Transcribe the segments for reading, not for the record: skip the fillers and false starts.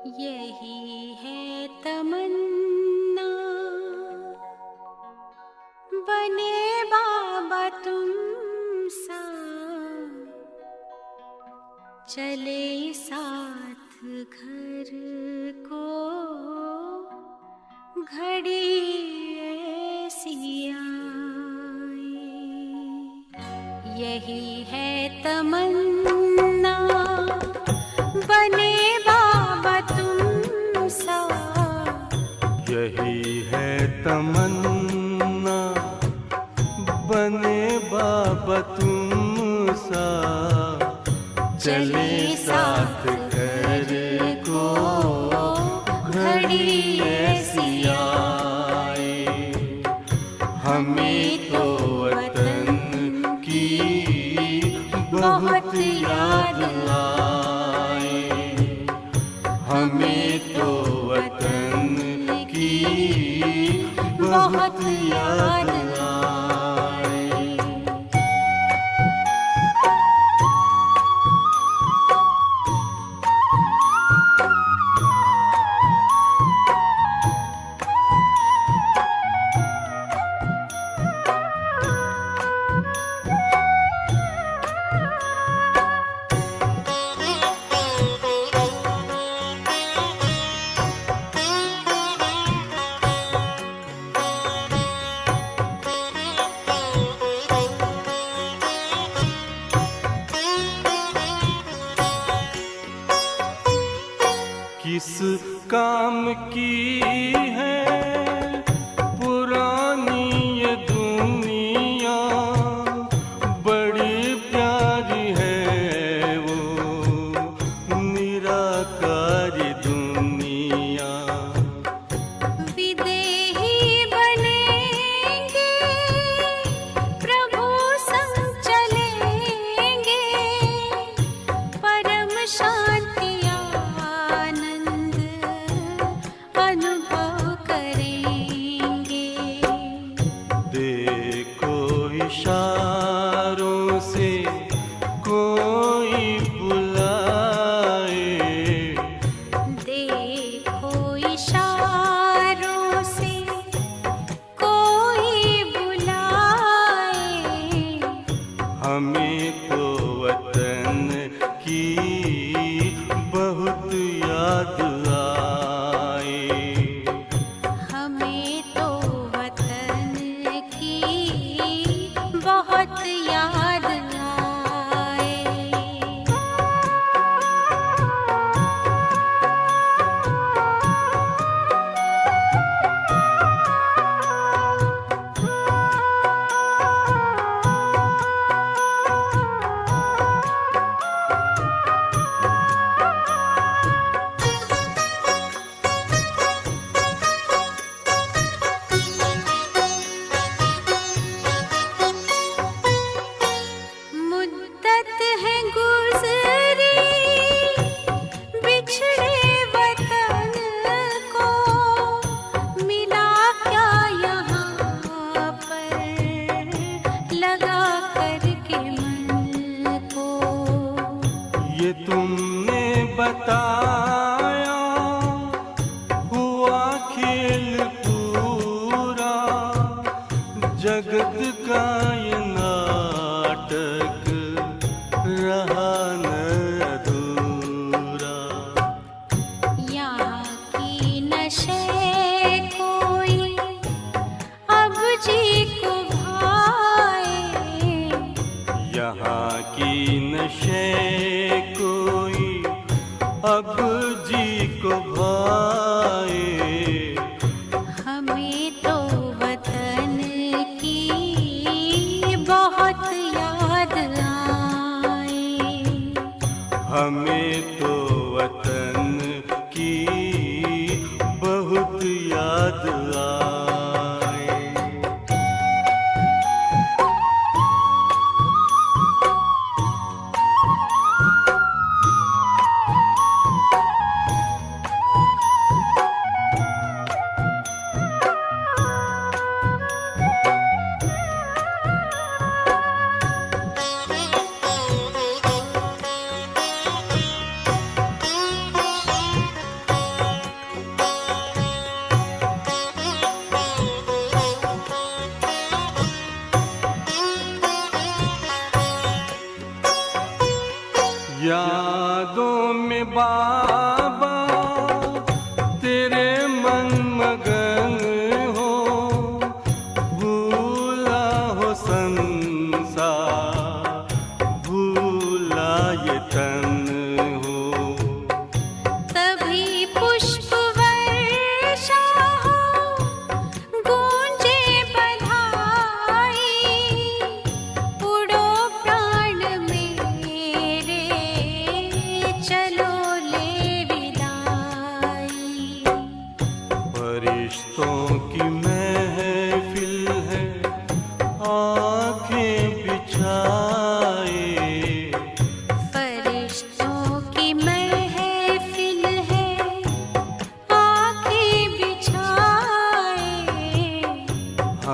यही है तमन्ना बने बाबा तुम सा, चले साथ घर को घड़ी ऐसी आए। यही है तमन्ना बने बाबा तुम सा, यही है तमन्ना बने बाबा तुम सा, चले साथ घर को घड़ी ऐसी आए। हमें तो वतन की बहुत याद आए, हमें तो वतन की बहुत याद आए। किस काम की है पुरानी ये दुनिया, बड़ी प्यारी है वो निराकारी दुनिया। विदेही बनेंगे प्रभु संग चलेंगे, परम शांति अनुभव करेंगे। देखो इशारों से कोई बुलाए, देखो इशारों से कोई बुलाए। हमें तो वतन की बहुत याद आए, हमें तो वतन की बहुत याद आए। मुद्दत है गुज़री बिछड़े वतन को, मिला क्या यहाँ पर लगा करके मन को। ये तुमने बताया हुआ खेल पूरा, जगत का ये नाटक रहा न अधूरा। यहाँ की नशे कोई अब जी को भाए, यहाँ की नशे कोई अब जी को भाए। हमें तो वतन की बहुत याद आए, हमें तो वतन की बहुत याद आए।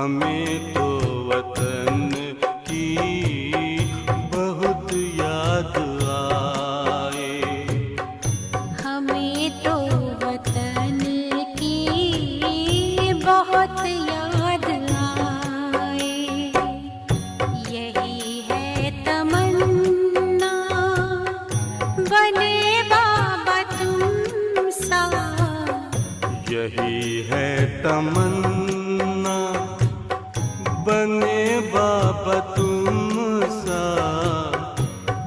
हमें तो वतन की बहुत याद आए। हमें तो वतन की बहुत याद आए। यही है तमन्ना बने बाबा तुम सा। यही है तमन्ना बने बाबा तुम सा।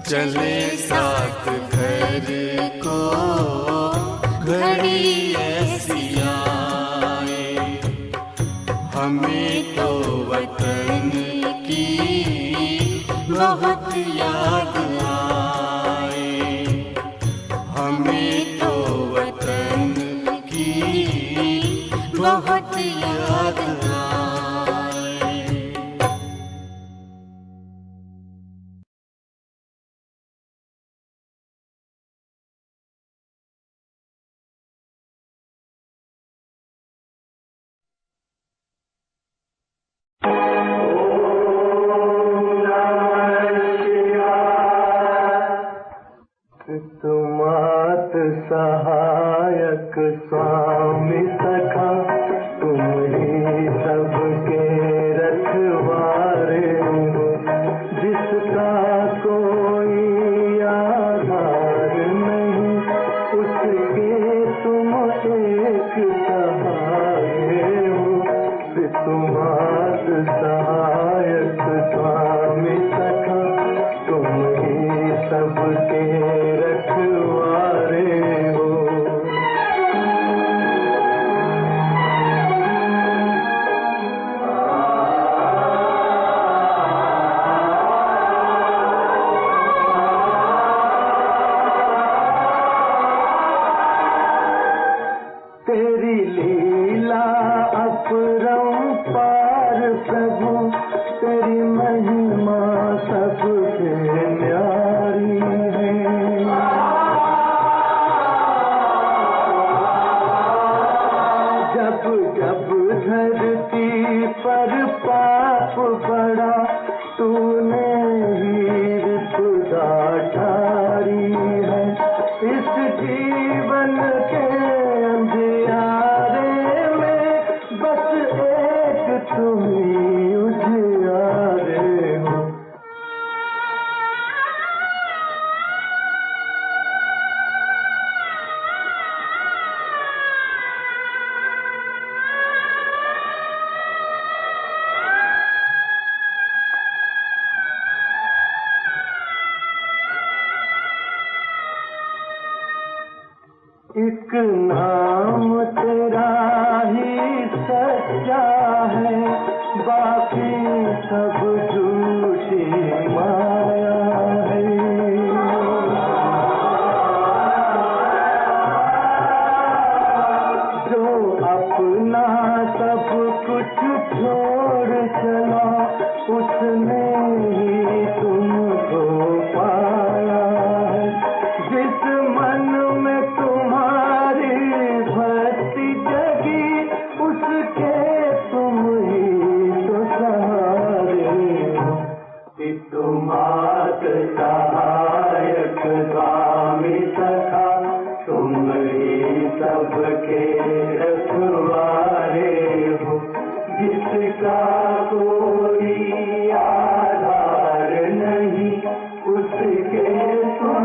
चले साथ घर को घड़ी ऐसी आए। हमें तो वतन की बहुत याद आए। हमें तो वतन की बहुत याद आए। तुमात सहायक स्वामी सखा, तुम ही सबके रखवारे हो। जिसका कोई आधार नहीं, उसके तुम एक सहारे हो। तुमात सहायक स्वामी सखा, तुम ही सबके रखवारे हो। तेरी लीला अपरंपार प्रभु, तेरी महिमा सबसे न्यारी है। जब जब धरती पर पाप बढ़ा, तूने ही विपदा ठारी है। इस जीवन के अंधियारे में बस एक तुम ही उजियारे हो। एक नाम तेरा ही सच्चा है, बाकी सब झूठी माया है। जो अपना सब कुछ छोड़ चला, उसने ही तुमको पाया है। जिस मन में तुम्हारी भक्ति जगी, उसके तुम ही तो सहारे हो। तुमात सहायक स्वामी सखा, तुम ही सबके रखवारे हो। जिसका कोई आधार नहीं, उसके तुम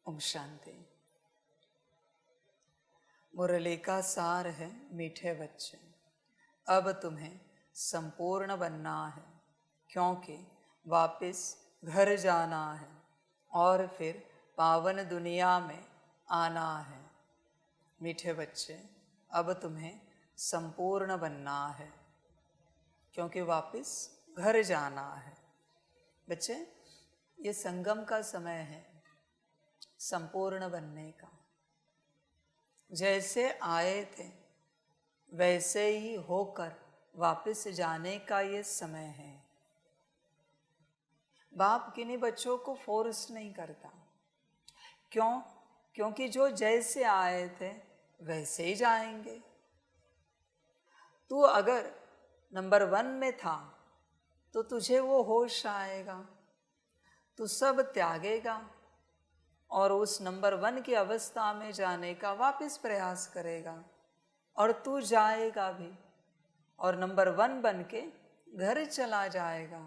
ओम शांति। मुरली का सार है मीठे बच्चे, अब तुम्हें संपूर्ण बनना है, क्योंकि वापस घर जाना है और फिर पावन दुनिया में आना है। मीठे बच्चे, अब तुम्हें संपूर्ण बनना है, क्योंकि वापस घर जाना है। बच्चे, ये संगम का समय है संपूर्ण बनने का। जैसे आए थे वैसे ही होकर वापस जाने का ये समय है। बाप किन्हीं बच्चों को फोर्स नहीं करता। क्यों? क्योंकि जो जैसे आए थे वैसे ही जाएंगे। तू अगर नंबर 1 में था तो तुझे वो होश आएगा, तू सब त्यागेगा और उस नंबर 1 की अवस्था में जाने का वापस प्रयास करेगा, और तू जाएगा भी और नंबर 1 बन के घर चला जाएगा।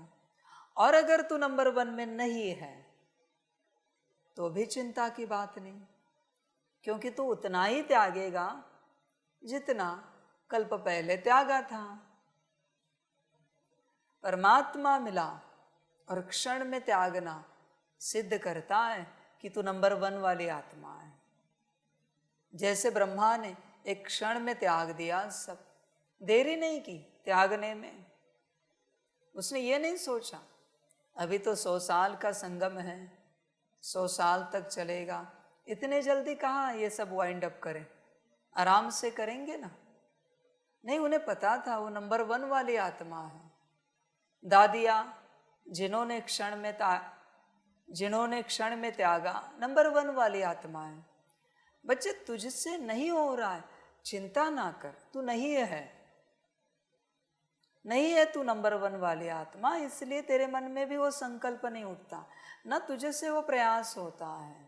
और अगर तू नंबर 1 में नहीं है तो भी चिंता की बात नहीं, क्योंकि तू उतना ही त्यागेगा जितना कल्प पहले त्यागा था। परमात्मा मिला और क्षण में त्यागना सिद्ध करता है कि तू नंबर 1 वाली आत्मा है। जैसे ब्रह्मा ने एक क्षण में त्याग दिया सब, देरी नहीं की त्यागने में। उसने ये नहीं सोचा अभी तो 100 साल का संगम है, 100 साल तक चलेगा, इतने जल्दी कहाँ ये सब वाइंड अप करें, आराम से करेंगे ना। नहीं, उन्हें पता था वो नंबर 1 वाली आत्मा है। दादिया जिन्होंने क्षण में त्यागा नंबर 1 वाली आत्मा है। बच्चे, तुझसे नहीं हो रहा है, चिंता ना कर, तू नहीं है तू नंबर 1 वाली आत्मा, इसलिए तेरे मन में भी वो संकल्प नहीं उठता, ना तुझे से वो प्रयास होता है।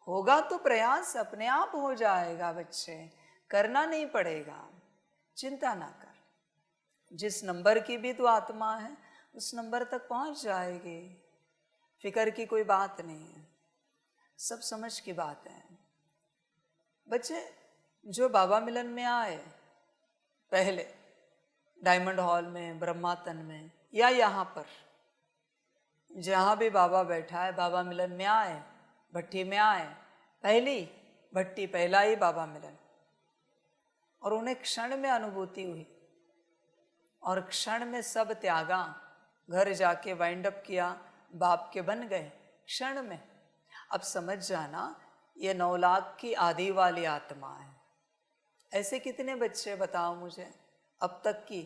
होगा तो प्रयास अपने आप हो जाएगा बच्चे, करना नहीं पड़ेगा, चिंता ना कर। जिस नंबर की भी तू आत्मा है उस नंबर तक पहुंच जाएगी, फिक्र की कोई बात नहीं है, सब समझ की बात है। बच्चे, जो बाबा मिलन में आए पहले डायमंड हॉल में, ब्रह्मातन में, या यहाँ पर जहाँ भी बाबा बैठा है, बाबा मिलन में आए, भट्टी में आए, पहली भट्टी, पहला ही बाबा मिलन, और उन्हें क्षण में अनुभूति हुई और क्षण में सब त्यागा, घर जाके वाइंड अप किया, बाप के बन गए क्षण में। अब समझ जाना, ये 9 लाख की आदि वाली आत्मा है। ऐसे कितने बच्चे बताओ मुझे अब तक की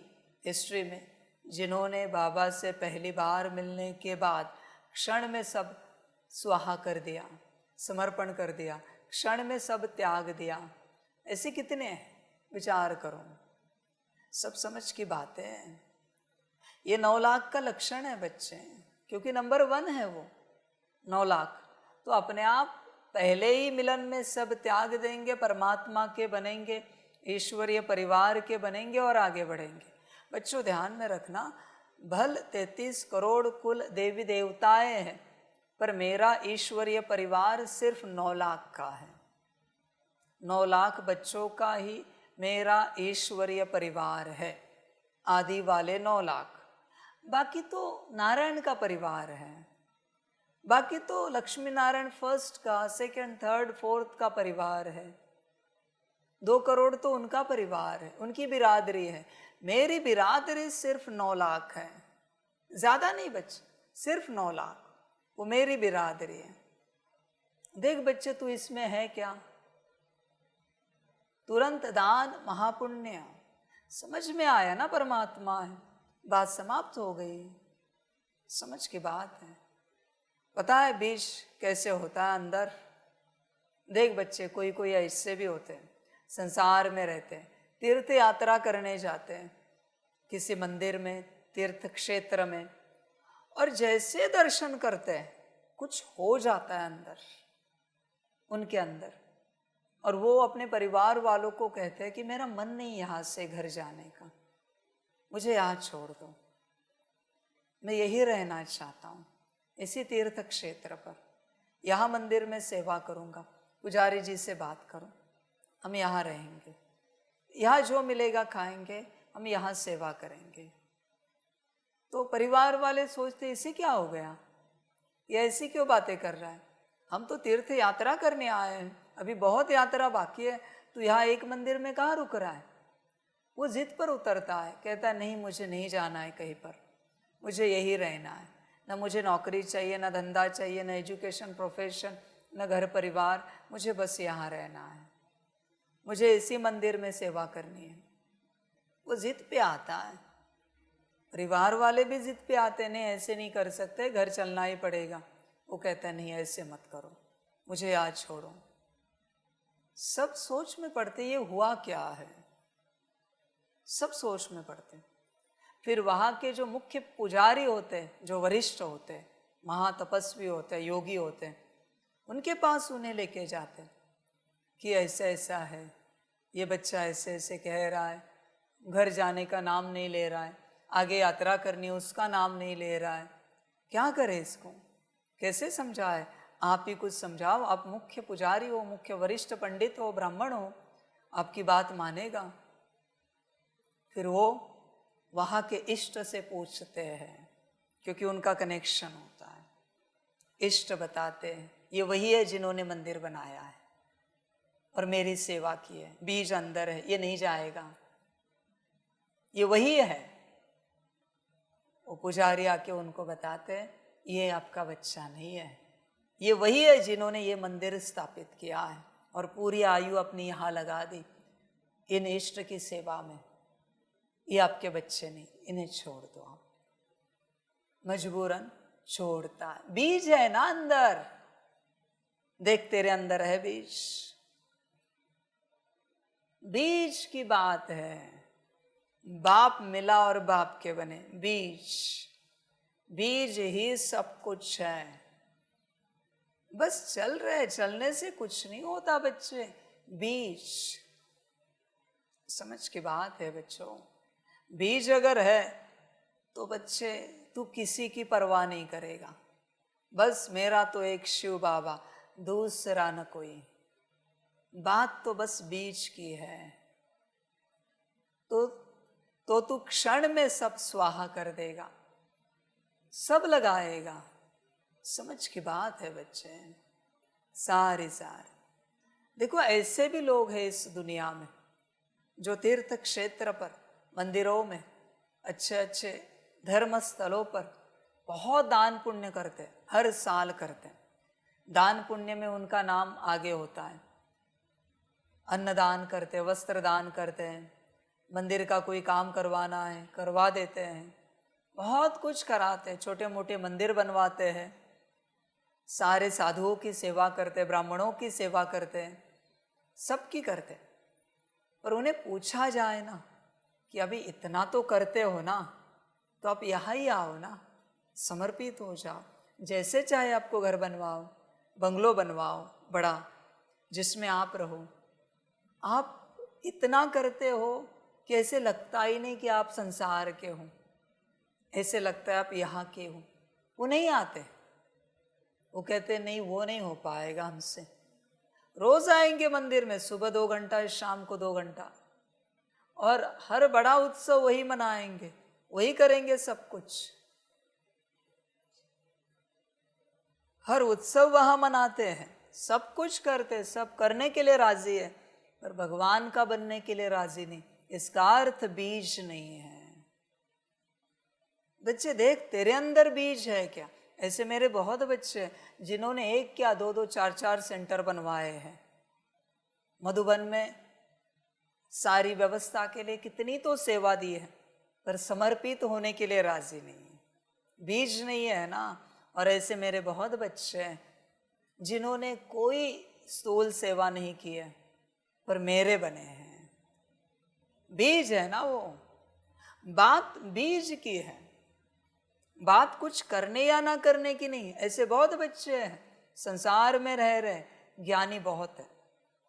हिस्ट्री में जिन्होंने बाबा से पहली बार मिलने के बाद क्षण में सब स्वाहा कर दिया, समर्पण कर दिया, क्षण में सब त्याग दिया? ऐसे कितने हैं? विचार करो, सब समझ की बात है। ये 9 लाख का लक्षण है बच्चे, क्योंकि नंबर 1 है वो 9 लाख। तो अपने आप पहले ही मिलन में सब त्याग देंगे, परमात्मा के बनेंगे, ईश्वरीय परिवार के बनेंगे और आगे बढ़ेंगे। बच्चों, ध्यान में रखना, भल 33 करोड़ कुल देवी देवताएं हैं, पर मेरा ईश्वरीय परिवार सिर्फ 9 लाख का है। 9 लाख बच्चों का ही मेरा ईश्वरीय परिवार है, आदि वाले 9 लाख। बाकी तो नारायण का परिवार है, बाकी तो लक्ष्मी नारायण फर्स्ट का, सेकंड, थर्ड, फोर्थ का परिवार है। 2 करोड़ तो उनका परिवार है, उनकी बिरादरी है। मेरी बिरादरी सिर्फ 9 लाख है, ज्यादा नहीं बच्चे, सिर्फ 9 लाख, वो मेरी बिरादरी है। देख बच्चे, तू इसमें है क्या? तुरंत दान महापुण्य, समझ में आया ना, परमात्मा है, बात समाप्त हो गई। समझ की बात है। पता है बीज कैसे होता है अंदर? देख बच्चे, कोई कोई ऐसे भी होते हैं, संसार में रहते हैं, तीर्थ यात्रा करने जाते हैं किसी मंदिर में, तीर्थ क्षेत्र में, और जैसे दर्शन करते हैं कुछ हो जाता है अंदर, उनके अंदर, और वो अपने परिवार वालों को कहते हैं कि मेरा मन नहीं यहाँ से घर जाने का, मुझे यहाँ छोड़ दो, मैं यही रहना चाहता हूँ, इसी तीर्थ क्षेत्र पर। यहाँ मंदिर में सेवा करूँगा, पुजारी जी से बात करूँ, हम यहाँ रहेंगे, यहाँ जो मिलेगा खाएंगे, हम यहाँ सेवा करेंगे। तो परिवार वाले सोचते इसे क्या हो गया, ये ऐसी क्यों बातें कर रहा है, हम तो तीर्थ यात्रा करने आए हैं, अभी बहुत यात्रा बाकी है, तो यहाँ एक मंदिर में कहाँ रुक रहा है। वो जिद पर उतरता है, कहता है नहीं मुझे नहीं जाना है कहीं पर, मुझे यही रहना है, न मुझे नौकरी चाहिए, न धंधा चाहिए, न एजुकेशन प्रोफेशन, न घर परिवार, मुझे बस यहाँ रहना है, मुझे इसी मंदिर में सेवा करनी है। वो जिद पे आता है। परिवार वाले भी जिद पे आते, नहीं ऐसे नहीं कर सकते, घर चलना ही पड़ेगा। वो कहता है नहीं ऐसे मत करो, मुझे याद छोड़ो। सब सोच में पड़ते ये हुआ क्या है, सब सोच में पड़ते। फिर वहाँ के जो मुख्य पुजारी होते हैं, जो वरिष्ठ होते हैं, महातपस्वी होते हैं, योगी होते हैं, उनके पास उन्हें लेके जाते हैं कि ऐसा ऐसा है, ये बच्चा ऐसे ऐसे कह रहा है, घर जाने का नाम नहीं ले रहा है, आगे यात्रा करनी उसका नाम नहीं ले रहा है, क्या करे इसको, कैसे समझाए, आप ही कुछ समझाओ, आप मुख्य पुजारी हो, मुख्य वरिष्ठ पंडित हो, ब्राह्मण हो, आपकी बात मानेगा। फिर वो वहाँ के इष्ट से पूछते हैं, क्योंकि उनका कनेक्शन होता है। इष्ट बताते हैं ये वही है जिन्होंने मंदिर बनाया है और मेरी सेवा की है, बीज अंदर है, ये नहीं जाएगा, ये वही है। वो पुजारी आके उनको बताते हैं ये आपका बच्चा नहीं है, ये वही है जिन्होंने ये मंदिर स्थापित किया है और पूरी आयु अपनी यहाँ लगा दी इन इष्ट की सेवा में। ये आपके बच्चे नहीं, इन्हें छोड़ दो आप। मजबूरन छोड़ता है, बीज है ना अंदर, देख तेरे अंदर है बीज, बीज की बात है। बाप मिला और बाप के बने, बीज, बीज ही सब कुछ है। बस चल रहे, चलने से कुछ नहीं होता बच्चे, बीज, समझ की बात है बच्चों। बीज अगर है तो बच्चे तू किसी की परवाह नहीं करेगा, बस मेरा तो एक शिव बाबा, दूसरा न कोई। बात तो बस बीज की है, तो तू क्षण में सब स्वाहा कर देगा, सब लगाएगा। समझ की बात है बच्चे, सारे देखो ऐसे भी लोग हैं इस दुनिया में जो तीर्थ क्षेत्र पर, मंदिरों में, अच्छे अच्छे धर्म स्थलों पर बहुत दान पुण्य करते, हर साल करते। दान पुण्य में उनका नाम आगे होता है। अन्नदान करते, वस्त्र दान करते हैं, मंदिर का कोई काम करवाना है करवा देते हैं, बहुत कुछ कराते हैं, छोटे मोटे मंदिर बनवाते हैं, सारे साधुओं की सेवा करते, ब्राह्मणों की सेवा करते हैं, सबकी करते। पर उन्हें पूछा जाए ना कि अभी इतना तो करते हो ना, तो आप यहाँ ही आओ ना, समर्पित हो जाओ, जैसे चाहे आपको घर बनवाओ, बंगलो बनवाओ बड़ा, जिसमें आप रहो। आप इतना करते हो कि ऐसे लगता ही नहीं कि आप संसार के हो, ऐसे लगता है आप यहाँ के हो। वो नहीं आते, वो कहते नहीं वो नहीं हो पाएगा हमसे। रोज आएंगे मंदिर में, सुबह 2 घंटा, शाम को 2 घंटा, और हर बड़ा उत्सव वही मनाएंगे, वही करेंगे सब कुछ, हर उत्सव वहां मनाते हैं, सब कुछ करते, सब करने के लिए राजी है, पर भगवान का बनने के लिए राजी नहीं। इसका अर्थ बीज नहीं है। बच्चे देख तेरे अंदर बीज है क्या? ऐसे मेरे बहुत बच्चे हैं जिन्होंने 1 क्या 2-2 4-4 सेंटर बनवाए हैं। मधुबन में सारी व्यवस्था के लिए कितनी तो सेवा दी है, पर समर्पित होने के लिए राजी नहीं है, बीज नहीं है ना। और ऐसे मेरे बहुत बच्चे हैं जिन्होंने कोई स्थूल सेवा नहीं की है, पर मेरे बने हैं। बीज है ना वो, बात बीज की है, बात कुछ करने या ना करने की नहीं। ऐसे बहुत बच्चे हैं संसार में रह रहे, ज्ञानी बहुत है,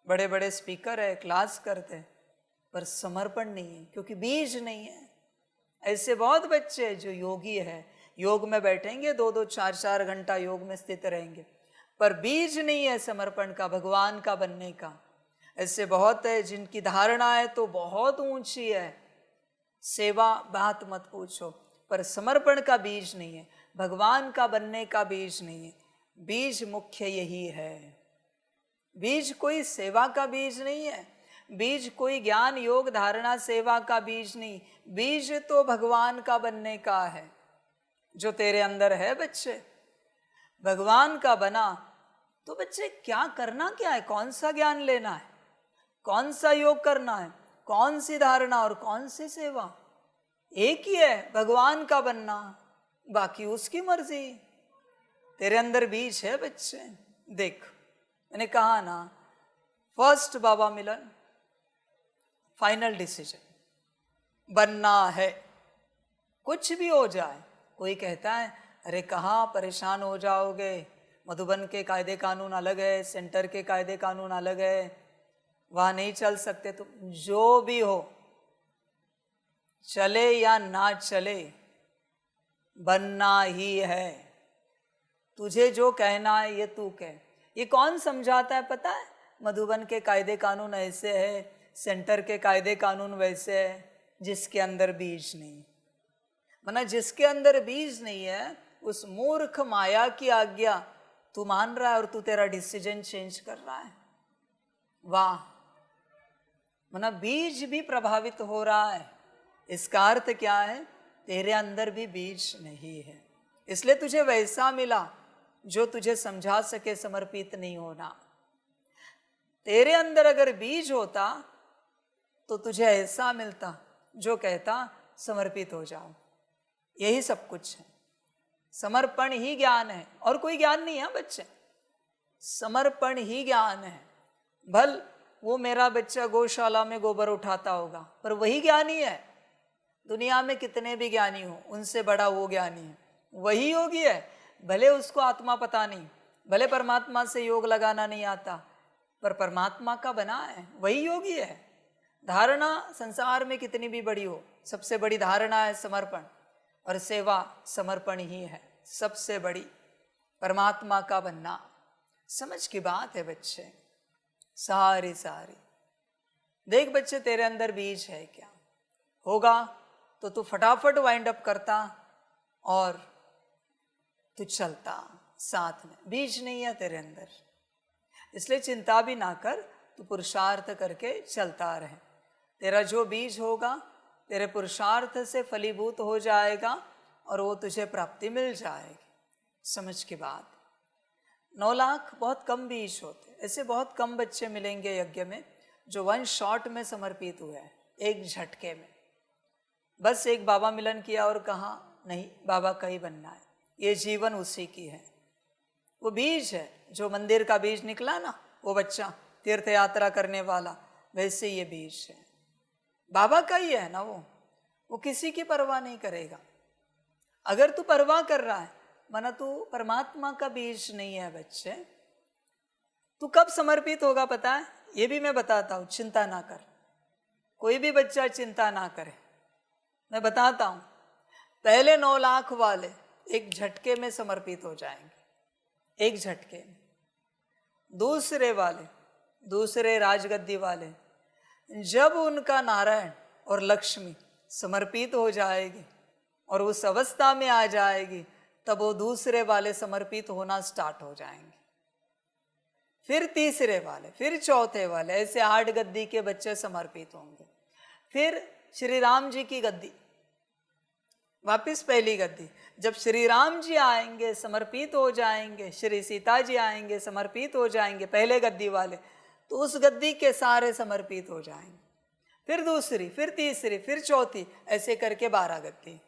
बड़े बड़े स्पीकर है, क्लास करते, पर समर्पण नहीं है क्योंकि बीज नहीं है। ऐसे बहुत बच्चे जो योगी है, योग में बैठेंगे 2-2 4-4 घंटा योग में स्थित रहेंगे, पर बीज नहीं है समर्पण का, भगवान का बनने का। ऐसे बहुत है जिनकी धारणा है तो बहुत ऊंची है, सेवा बात मत पूछो, पर समर्पण का बीज नहीं है, भगवान का बनने का बीज नहीं है। बीज मुख्य यही है। बीज कोई सेवा का बीज नहीं है, बीज कोई ज्ञान योग धारणा सेवा का बीज नहीं, बीज तो भगवान का बनने का है जो तेरे अंदर है। बच्चे भगवान का बना तो बच्चे क्या करना क्या है, कौन सा ज्ञान लेना है, कौन सा योग करना है, कौन सी धारणा और कौन सी सेवा, एक ही है, भगवान का बनना, बाकी उसकी मर्जी। तेरे अंदर बीज है बच्चे। देख मैंने कहा ना, फर्स्ट बाबा मिलन, फाइनल डिसीजन बनना है। कुछ भी हो जाए, कोई कहता है अरे कहाँ परेशान हो जाओगे, मधुबन के कायदे कानून अलग है, सेंटर के कायदे कानून अलग है, वहाँ नहीं चल सकते। तो जो भी हो, चले या ना चले, बनना ही है। तुझे जो कहना है ये तू कह। ये कौन समझाता है पता है? मधुबन के कायदे कानून ऐसे है, सेंटर के कायदे कानून वैसे है, जिसके अंदर बीज नहीं। माना जिसके अंदर बीज नहीं है, उस मूर्ख माया की आज्ञा तू मान रहा है और तू तेरा डिसीजन चेंज कर रहा है। वाह, माना बीज भी प्रभावित हो रहा है। इसका अर्थ क्या है? तेरे अंदर भी बीज नहीं है, इसलिए तुझे वैसा मिला जो तुझे समझा सके समर्पित नहीं होना। तेरे अंदर अगर बीज होता तो तुझे ऐसा मिलता जो कहता समर्पित हो जाओ। यही सब कुछ है, समर्पण ही ज्ञान है और कोई ज्ञान नहीं है बच्चे। समर्पण ही ज्ञान है। भल वो मेरा बच्चा गौशाला में गोबर उठाता होगा, पर वही ज्ञानी है। दुनिया में कितने भी ज्ञानी हो, उनसे बड़ा वो ज्ञानी है, वही योगी है। भले उसको आत्मा पता नहीं, भले परमात्मा से योग लगाना नहीं आता, पर परमात्मा का बना है, वही योगी है। धारणा संसार में कितनी भी बड़ी हो, सबसे बड़ी धारणा है समर्पण, और सेवा समर्पण ही है सबसे बड़ी, परमात्मा का बनना। समझ की बात है बच्चे, सारी सारी। देख बच्चे, तेरे अंदर बीज है क्या? होगा तो तू फटाफट वाइंड अप करता और तू चलता साथ में। बीज नहीं है तेरे अंदर, इसलिए चिंता भी ना कर, तू पुरुषार्थ करके चलता रहे। तेरा जो बीज होगा तेरे पुरुषार्थ से फलीभूत हो जाएगा और वो तुझे प्राप्ति मिल जाएगी। समझ की बात। 9 लाख बहुत कम बीज होते, ऐसे बहुत कम बच्चे मिलेंगे यज्ञ में जो 1 शॉट में समर्पित हुए हैं, एक झटके में। बस एक बाबा मिलन किया और कहा नहीं बाबा का ही बनना है, ये जीवन उसी की है। वो बीज है, जो मंदिर का बीज निकला ना, वो बच्चा तीर्थ यात्रा करने वाला, वैसे ये बीज है, बाबा का ही है ना। वो किसी की परवाह नहीं करेगा। अगर तू परवाह कर रहा है, माना तू परमात्मा का बीज नहीं है बच्चे, तू कब समर्पित होगा पता है? ये भी मैं बताता हूँ, चिंता ना कर। कोई भी बच्चा चिंता ना करे, मैं बताता हूँ। पहले 9 लाख वाले एक झटके में समर्पित हो जाएंगे, एक झटके में। दूसरे वाले, दूसरे राजगद्दी वाले, जब उनका नारायण और लक्ष्मी समर्पित हो जाएगी और उस अवस्था में आ जाएगी, तब वो दूसरे वाले समर्पित होना स्टार्ट हो जाएंगे। फिर तीसरे वाले, फिर चौथे वाले, ऐसे 8 गद्दी के बच्चे समर्पित होंगे। फिर श्री राम जी की गद्दी, वापिस पहली गद्दी। जब श्री राम जी आएंगे समर्पित हो जाएंगे, श्री सीता जी आएंगे समर्पित हो जाएंगे, पहले गद्दी वाले, तो उस गद्दी के सारे समर्पित हो जाएंगे। फिर दूसरी, फिर तीसरी, फिर चौथी, ऐसे करके 12 गद्दी।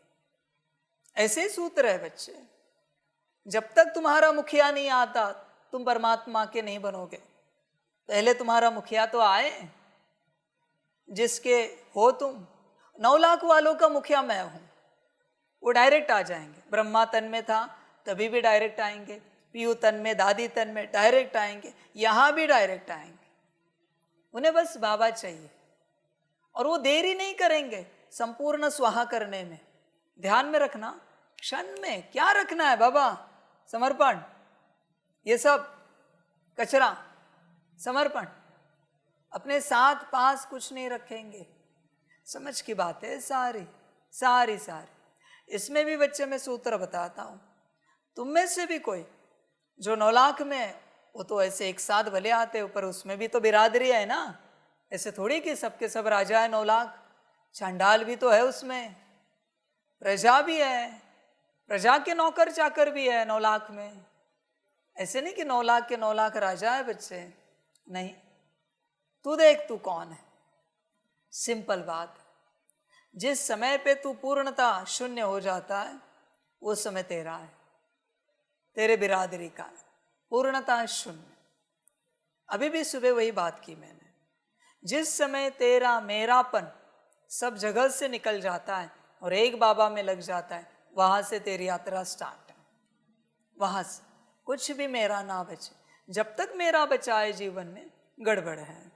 ऐसे सूत्र है बच्चे। जब तक तुम्हारा मुखिया नहीं आता, तुम परमात्मा के नहीं बनोगे। पहले तुम्हारा मुखिया तो आए, जिसके हो तुम। 9 लाख वालों का मुखिया मैं हूं, वो डायरेक्ट आ जाएंगे। ब्रह्मा तन में था तभी भी डायरेक्ट आएंगे, पीयू तन में, दादी तन में डायरेक्ट आएंगे, यहाँ भी डायरेक्ट आएंगे। उन्हें बस बाबा चाहिए और वो देरी नहीं करेंगे संपूर्ण स्वाहा करने में। ध्यान में रखना, क्षण में क्या रखना है बाबा? समर्पण, ये सब कचरा, समर्पण, अपने साथ पास कुछ नहीं रखेंगे। समझ की बात है सारी सारी सारी। इसमें भी बच्चे मैं सूत्र बताता हूँ। तुम में से भी कोई जो 9 लाख में है, वो तो ऐसे एक साथ भले आते, ऊपर उसमें भी तो बिरादरी है ना। ऐसे थोड़ी कि सबके सब राजा है 9 लाख, चांडाल भी तो है उसमें, प्रजा भी है, प्रजा के नौकर चाकर भी है 9 लाख में। ऐसे नहीं कि 9 लाख के 9 लाख राजा है बच्चे, नहीं। तू देख तू कौन है। सिंपल बात, जिस समय पे तू पूर्णता शून्य हो जाता है वो समय तेरा है, तेरे बिरादरी का है, पूर्णता शून्य। अभी भी सुबह वही बात की मैंने। जिस समय तेरा मेरापन सब जगह से निकल जाता है और एक बाबा में लग जाता है, वहां से तेरी यात्रा स्टार्ट है। वहां से कुछ भी मेरा ना बचे। जब तक मेरा बचा है जीवन में, गड़बड़ है।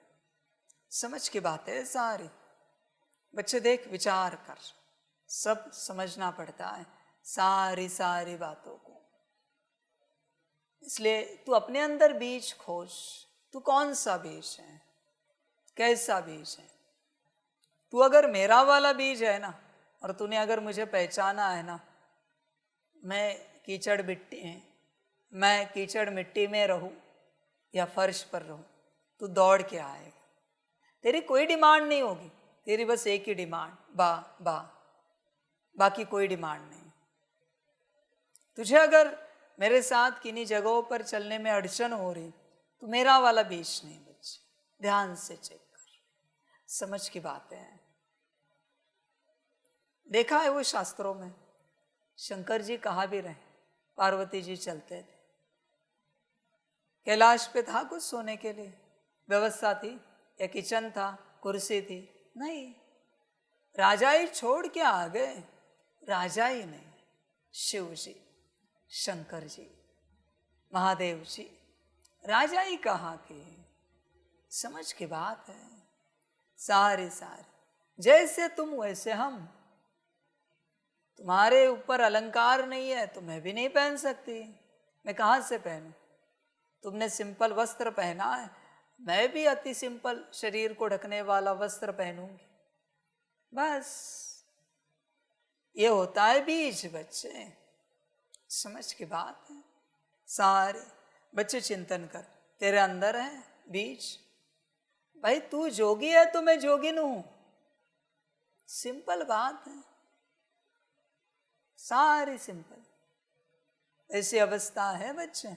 समझ की बात है सारी। बच्चे देख, विचार कर, सब समझना पड़ता है सारी सारी बातों को। इसलिए तू अपने अंदर बीज खोज। तू कौन सा बीज है, कैसा बीज है। तू अगर मेरा वाला बीज है ना, और तूने अगर मुझे पहचाना है ना, मैं कीचड़ मिट्टी में रहूं या फर्श पर रहूं, तू दौड़ के आएगा। तेरी कोई डिमांड नहीं होगी, तेरी बस एक ही डिमांड, बा, बाकी कोई डिमांड नहीं। तुझे अगर मेरे साथ किन्हीं जगहों पर चलने में अड़चन हो रही, तो मेरा वाला बीज नहीं बच्चे, ध्यान से चेक कर। समझ की बात है। देखा है वो शास्त्रों में, शंकर जी कहा भी रहे, पार्वती जी चलते थे, कैलाश पे था कुछ सोने के लिए व्यवस्था थी, या किचन था, कुर्सी थी? नहीं, राजा ही छोड़ के आ गए। राजा ही नहीं, शिव जी, शंकर जी, महादेव जी, राजा ही कहाँ के। समझ की बात है सारे सारे। जैसे तुम वैसे हम। तुम्हारे ऊपर अलंकार नहीं है तो मैं भी नहीं पहन सकती। मैं कहाँ से पहनूं? तुमने सिंपल वस्त्र पहना है, मैं भी अति सिंपल शरीर को ढकने वाला वस्त्र पहनूंगी। बस ये होता है बीज बच्चे। समझ की बात है सारे। बच्चे चिंतन कर, तेरे अंदर है बीज। भाई तू जोगी है तो मैं जोगिन हूं। सिंपल बात है, सारी सिंपल। ऐसी अवस्था है बच्चे।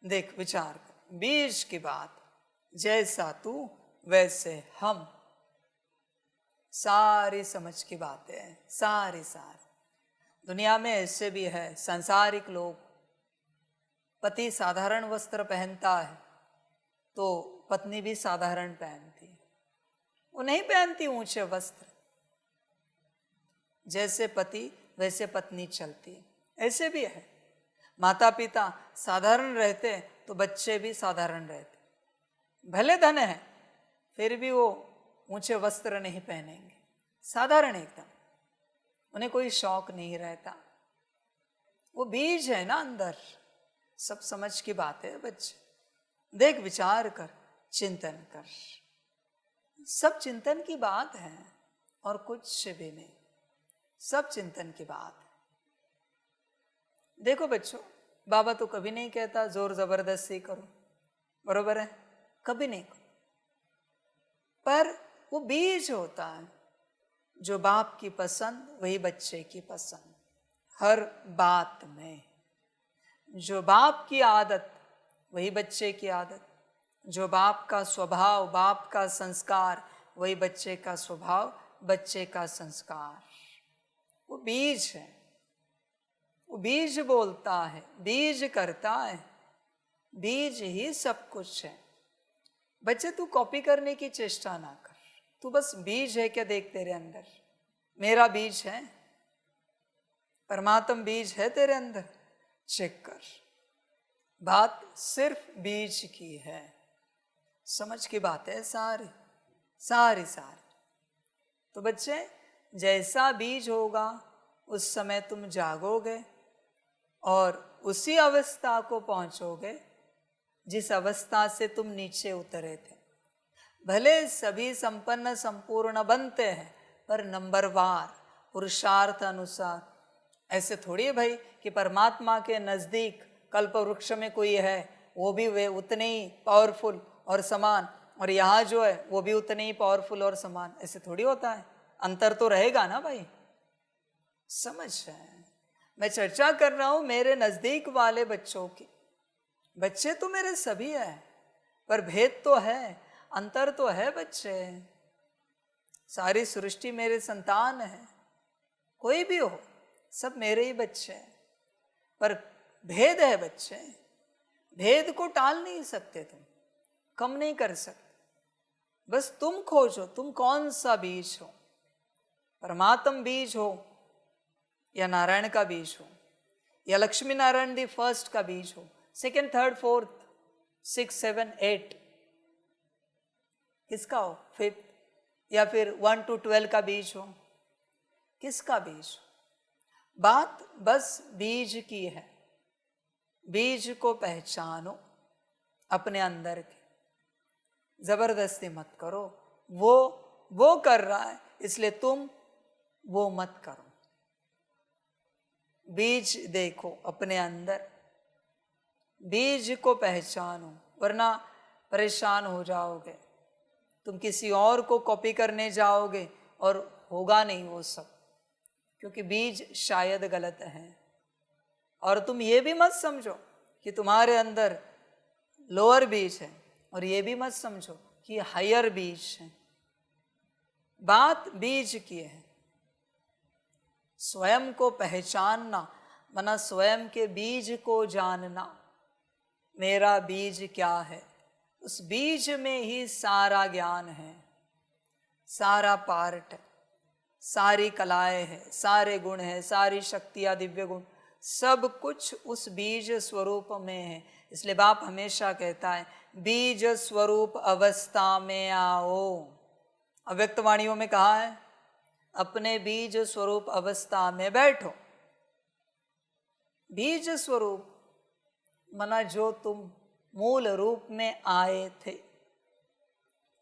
देख, विचार कर, बीज की बात। जैसा तू वैसे हम। सारी समझ की बातें हैं, सारी सारी। दुनिया में ऐसे भी है सांसारिक लोग, पति साधारण वस्त्र पहनता है तो पत्नी भी साधारण पहनती है। वो नहीं पहनती ऊंचे वस्त्र। जैसे पति वैसे पत्नी चलती, ऐसे भी है। माता पिता साधारण रहते तो बच्चे भी साधारण रहते। भले धन है फिर भी वो ऊंचे वस्त्र नहीं पहनेंगे, साधारण एकदम। उन्हें कोई शौक नहीं रहता। वो बीज है ना अंदर। सब समझ की बात है बच्चे। देख, विचार कर, चिंतन कर। सब चिंतन की बात है और कुछ भी नहीं। सब चिंतन की बात है। देखो बच्चों, बाबा तो कभी नहीं कहता जोर जबरदस्ती करो, बरोबर है? कभी नहीं करो। पर वो बीज होता है, जो बाप की पसंद वही बच्चे की पसंद। हर बात में जो बाप की आदत वही बच्चे की आदत, जो बाप का स्वभाव, बाप का संस्कार वही बच्चे का स्वभाव, बच्चे का संस्कार। वो बीज है। वो बीज बोलता है, बीज करता है। बीज ही सब कुछ है। बच्चे तू कॉपी करने की चेष्टा ना कर। तू बस बीज है क्या देख तेरे अंदर। मेरा बीज है, परमात्म बीज है तेरे अंदर, चेक कर। बात सिर्फ बीज की है। समझ की बात है सारी सारी सारी। तो बच्चे, जैसा बीज होगा उस समय तुम जागोगे और उसी अवस्था को पहुंचोगे जिस अवस्था से तुम नीचे उतरे थे। भले सभी संपन्न संपूर्ण बनते हैं, पर नंबरवार पुरुषार्थ अनुसार। ऐसे थोड़ी है भाई कि परमात्मा के नज़दीक कल्प वृक्ष में कोई है, वो भी वे उतने ही पावरफुल और समान, और यहाँ जो है वो भी उतने ही पावरफुल और समान। ऐसे थोड़ी होता है, अंतर तो रहेगा ना भाई। समझ रहे हैं? मैं चर्चा कर रहा हूँ मेरे नज़दीक वाले बच्चों की। बच्चे तो मेरे सभी हैं, पर भेद तो है, अंतर तो है। बच्चे, सारी सृष्टि मेरे संतान है, कोई भी हो, सब मेरे ही बच्चे हैं, पर भेद है बच्चे। भेद को टाल नहीं सकते, तुम कम नहीं कर सकते। बस तुम खोजो तुम कौन सा बीज हो, परमात्म बीज हो या नारायण का बीज हो, या लक्ष्मी नारायण दी फर्स्ट का बीज हो, सेकेंड, थर्ड, फोर्थ, 6, 7, 8 किसका हो, 5th, या फिर 1 to 12 का बीज हो, किसका बीज हो। बात बस बीज की है। बीज को पहचानो अपने अंदर के, जबरदस्ती मत करो। वो कर रहा है इसलिए तुम वो मत करो। बीज देखो अपने अंदर, बीज को पहचानो, वरना परेशान हो जाओगे। तुम किसी और को कॉपी करने जाओगे और होगा नहीं वो सब, क्योंकि बीज शायद गलत है। और तुम ये भी मत समझो कि तुम्हारे अंदर लोअर बीज है, और ये भी मत समझो कि हायर बीज है। बात बीज की है। स्वयं को पहचानना माना स्वयं के बीज को जानना। मेरा बीज क्या है, उस बीज में ही सारा ज्ञान है, सारा पार्ट है, सारी कलाएं हैं, सारे गुण हैं, सारी शक्तियाँ, दिव्य गुण, सब कुछ उस बीज स्वरूप में है। इसलिए बाप हमेशा कहता है बीज स्वरूप अवस्था में आओ। अव्यक्त वाणियों में कहा है अपने बीज स्वरूप अवस्था में बैठो। बीज स्वरूप मना जो तुम मूल रूप में आए थे,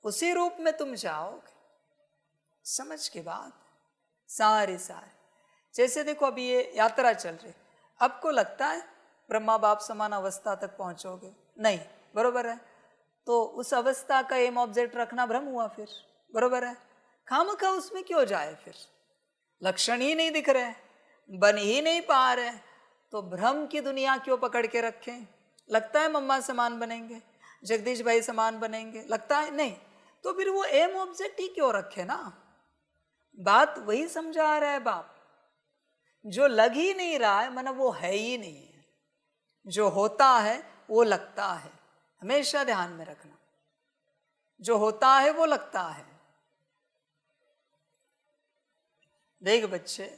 उसी रूप में तुम जाओगे। समझ के बात सारी। जैसे देखो अभी ये यात्रा चल रही, आपको लगता है ब्रह्मा बाप समान अवस्था तक पहुंचोगे? नहीं, बरोबर है। तो उस अवस्था का एम ऑब्जेक्ट रखना भ्रम हुआ फिर, बरोबर है। खामखा उसमें क्यों जाए फिर? लक्षण ही नहीं दिख रहे, बन ही नहीं पा रहे, तो भ्रम की दुनिया क्यों पकड़ के रखें? लगता है मम्मा समान बनेंगे, जगदीश भाई समान बनेंगे, लगता है नहीं, तो फिर वो एम ऑब्जेक्ट ही क्यों रखे ना। बात वही समझा रहा है बाप। जो लग ही नहीं रहा है माना वो है ही नहीं है, जो होता है वो लगता है। हमेशा ध्यान में रखना, जो होता है वो लगता है। देख बच्चे,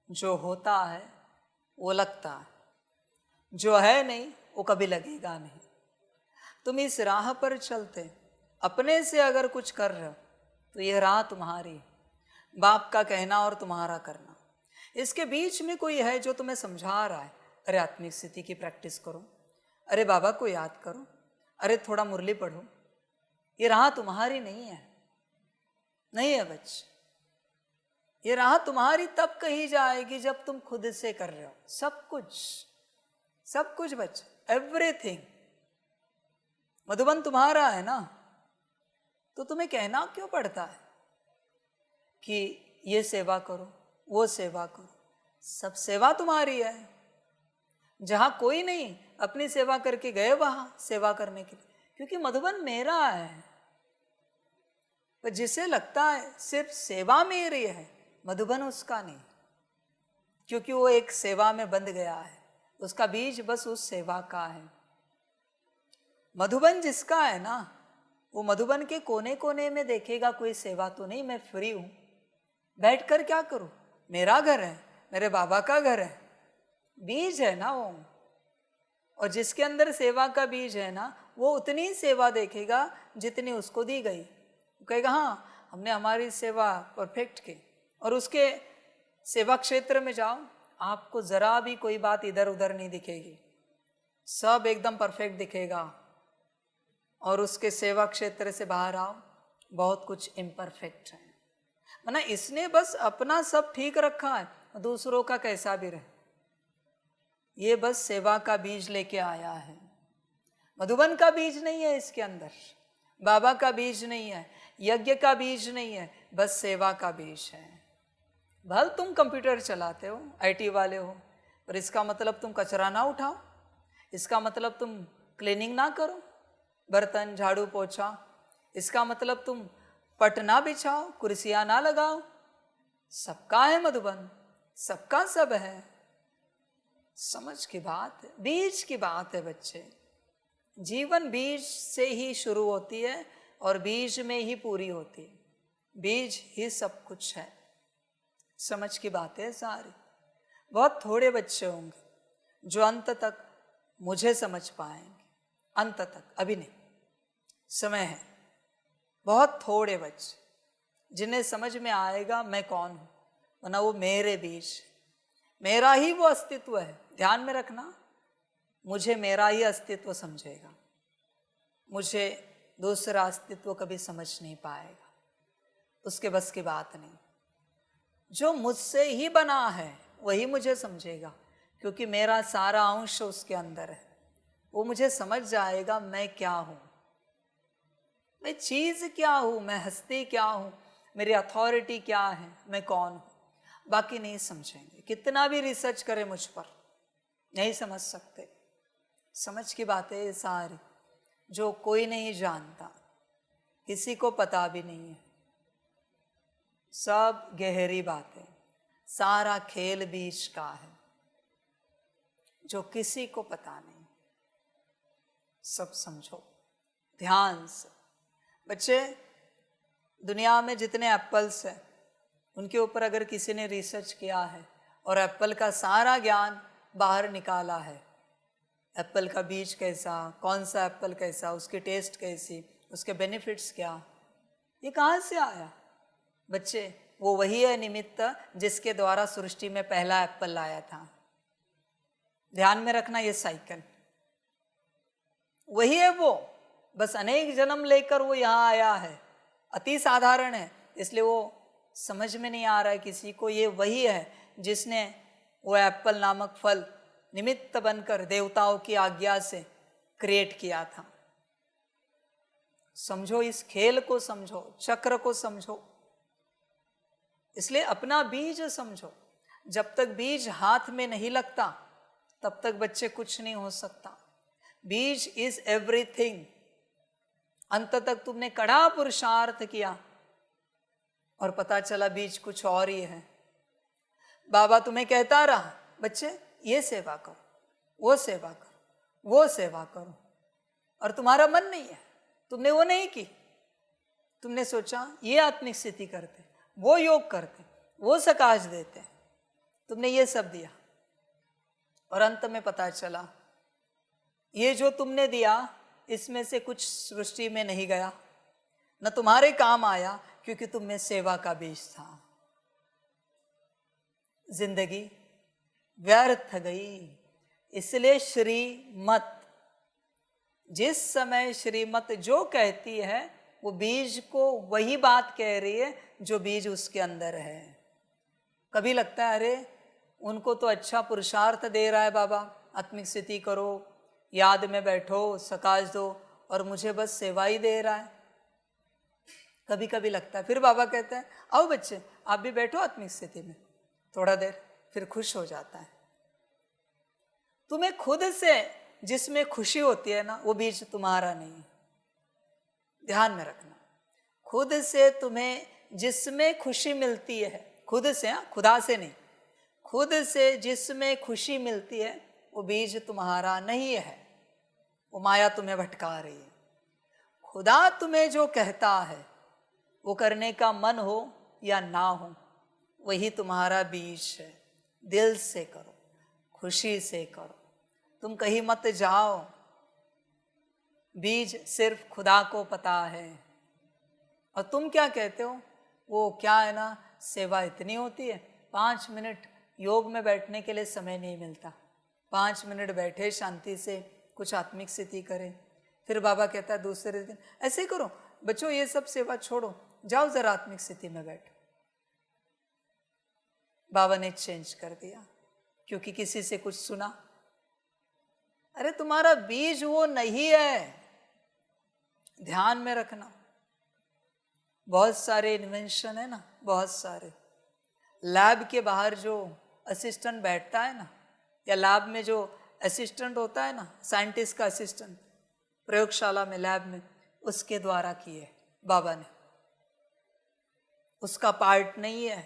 जो होता है वो लगता है, जो है नहीं वो कभी लगेगा नहीं। तुम इस राह पर चलते अपने से अगर कुछ कर रहे हो तो यह राह तुम्हारी, बाप का कहना और तुम्हारा करना। इसके बीच में कोई है जो तुम्हें समझा रहा है, अरे आत्मिक स्थिति की प्रैक्टिस करो, अरे बाबा को याद करो, अरे थोड़ा मुरली पढ़ो। ये राह तुम्हारी नहीं है, नहीं है बच्चे। ये राह तुम्हारी तब कही जाएगी जब तुम खुद से कर रहे हो सब कुछ बच्चे, एवरीथिंग। मधुबन तुम्हारा है ना, तो तुम्हें कहना क्यों पड़ता है कि ये सेवा करो, वो सेवा करो? सब सेवा तुम्हारी है। जहां कोई नहीं अपनी सेवा करके गए वहां सेवा करने के लिए, क्योंकि मधुबन मेरा है। पर जिसे लगता है सिर्फ सेवा मेरी है, मधुबन उसका नहीं, क्योंकि वो एक सेवा में बंध गया है, उसका बीज बस उस सेवा का है। मधुबन जिसका है ना, वो मधुबन के कोने कोने में देखेगा कोई सेवा तो नहीं, मैं फ्री हूं, बैठकर क्या करूं, मेरा घर है, मेरे बाबा का घर है। बीज है ना वो, और जिसके अंदर सेवा का बीज है ना, वो उतनी सेवा देखेगा जितनी उसको दी गई। वो कहेगा हाँ हमने हमारी सेवा परफेक्ट की। और उसके सेवा क्षेत्र में जाओ, आपको जरा भी कोई बात इधर उधर नहीं दिखेगी, सब एकदम परफेक्ट दिखेगा। और उसके सेवा क्षेत्र से बाहर आओ, बहुत कुछ इम्परफेक्ट है। माना इसने बस अपना सब ठीक रखा है, दूसरों का कैसा भी रहे, ये बस सेवा का बीज लेके आया है। मधुबन का बीज नहीं है इसके अंदर, बाबा का बीज नहीं है, यज्ञ का बीज नहीं है, बस सेवा का बीज है। भल तुम कंप्यूटर चलाते हो, आईटी वाले हो, पर इसका मतलब तुम कचरा ना उठाओ, इसका मतलब तुम क्लीनिंग ना करो, बर्तन झाड़ू पोछा, इसका मतलब तुम पट ना बिछाओ, कुर्सियाँ ना लगाओ। सबका है मधुबन, सबका सब है। समझ की बात है, बीज की बात है बच्चे। जीवन बीज से ही शुरू होती है और बीज में ही पूरी होती है। बीज ही सब कुछ है। समझ की बात है सारी। बहुत थोड़े बच्चे होंगे जो अंत तक मुझे समझ पाएंगे, अंत तक, अभी नहीं, समय है। बहुत थोड़े बच्चे जिन्हें समझ में आएगा मैं कौन हूँ, वरना वो मेरे बीज, मेरा ही वो अस्तित्व है। ध्यान में रखना, मुझे मेरा ही अस्तित्व समझेगा, मुझे दूसरा अस्तित्व कभी समझ नहीं पाएगा, उसके बस की बात नहीं। जो मुझसे ही बना है वही मुझे समझेगा, क्योंकि मेरा सारा अंश उसके अंदर है। वो मुझे समझ जाएगा मैं क्या हूँ, मैं चीज़ क्या हूँ, मैं हस्ती क्या हूँ, मेरी अथॉरिटी क्या है, मैं कौन हूँ। बाकी नहीं समझेंगे, कितना भी रिसर्च करें मुझ पर नहीं समझ सकते। समझ की बातें ये सारी जो कोई नहीं जानता, किसी को पता भी नहीं है, सब गहरी बातें, सारा खेल बीच का है जो किसी को पता नहीं। सब समझो ध्यान से। बच्चे, दुनिया में जितने एप्पल्स हैं उनके ऊपर अगर किसी ने रिसर्च किया है और एप्पल का सारा ज्ञान बाहर निकाला है, एप्पल का बीज कैसा, कौन सा एप्पल कैसा, उसकी टेस्ट कैसी, उसके बेनिफिट्स क्या, ये कहाँ से आया? बच्चे, वो वही है निमित्त जिसके द्वारा सृष्टि में पहला एप्पल लाया था। ध्यान में रखना, ये साइकिल वही है वो, बस अनेक जन्म लेकर वो यहाँ आया है। अति साधारण है, इसलिए वो समझ में नहीं आ रहा है किसी को। ये वही है जिसने वो एप्पल नामक फल निमित्त बनकर देवताओं की आज्ञा से क्रिएट किया था। समझो, इस खेल को समझो, चक्र को समझो। इसलिए अपना बीज समझो। जब तक बीज हाथ में नहीं लगता तब तक बच्चे कुछ नहीं हो सकता। बीज इज एवरीथिंग। अंत तक तुमने कड़ा पुरुषार्थ किया और पता चला बीज कुछ और ही है। बाबा तुम्हें कहता रहा, बच्चे ये सेवा करो, वो सेवा करो, वो सेवा करो, और तुम्हारा मन नहीं है, तुमने वो नहीं की। तुमने सोचा ये आत्मिक स्थिति करते, वो योग करते, वो सकाश देते, तुमने ये सब दिया और अंत में पता चला ये जो तुमने दिया इसमें से कुछ सृष्टि में नहीं गया, न तुम्हारे काम आया, क्योंकि तुम में सेवा का बीज था। जिंदगी व्यर्थ गई। इसलिए श्रीमत, जिस समय श्रीमत जो कहती है वो बीज को वही बात कह रही है जो बीज उसके अंदर है। कभी लगता है अरे उनको तो अच्छा पुरुषार्थ दे रहा है बाबा, आत्मिक स्थिति करो, याद में बैठो, सकाश दो, और मुझे बस सेवा ही दे रहा है। कभी कभी लगता है, फिर बाबा कहते हैं आओ बच्चे आप भी बैठो आत्मिक स्थिति में थोड़ा देर, फिर खुश हो जाता है। तुम्हें खुद से जिसमें खुशी होती है ना, वो बीज तुम्हारा नहीं है। ध्यान में रखना, खुद से तुम्हें जिसमें खुशी मिलती है, खुद से, खुदा से नहीं, खुद से जिसमें खुशी मिलती है वो बीज तुम्हारा नहीं है। वो माया तुम्हें भटका रही है। खुदा तुम्हें जो कहता है वो करने का मन हो या ना हो, वही तुम्हारा बीज है। दिल से करो, खुशी से करो, तुम कहीं मत जाओ। बीज सिर्फ खुदा को पता है। और तुम क्या कहते हो, वो क्या है ना, सेवा इतनी होती है, 5 मिनट योग में बैठने के लिए समय नहीं मिलता, 5 मिनट बैठे शांति से कुछ आत्मिक स्थिति करें, फिर बाबा कहता है दूसरे दिन ऐसे करो बच्चों, ये सब सेवा छोड़ो, जाओ जरा आत्मिक स्थिति में बैठो। बाबा ने चेंज कर दिया क्योंकि किसी से कुछ सुना। अरे तुम्हारा बीज वो नहीं है, ध्यान में रखना। बहुत सारे इन्वेंशन है ना, बहुत सारे। लैब के बाहर जो असिस्टेंट बैठता है ना, या लैब में जो असिस्टेंट होता है ना, साइंटिस्ट का असिस्टेंट, प्रयोगशाला में, लैब में, उसके द्वारा किए बाबा ने। उसका पार्ट नहीं है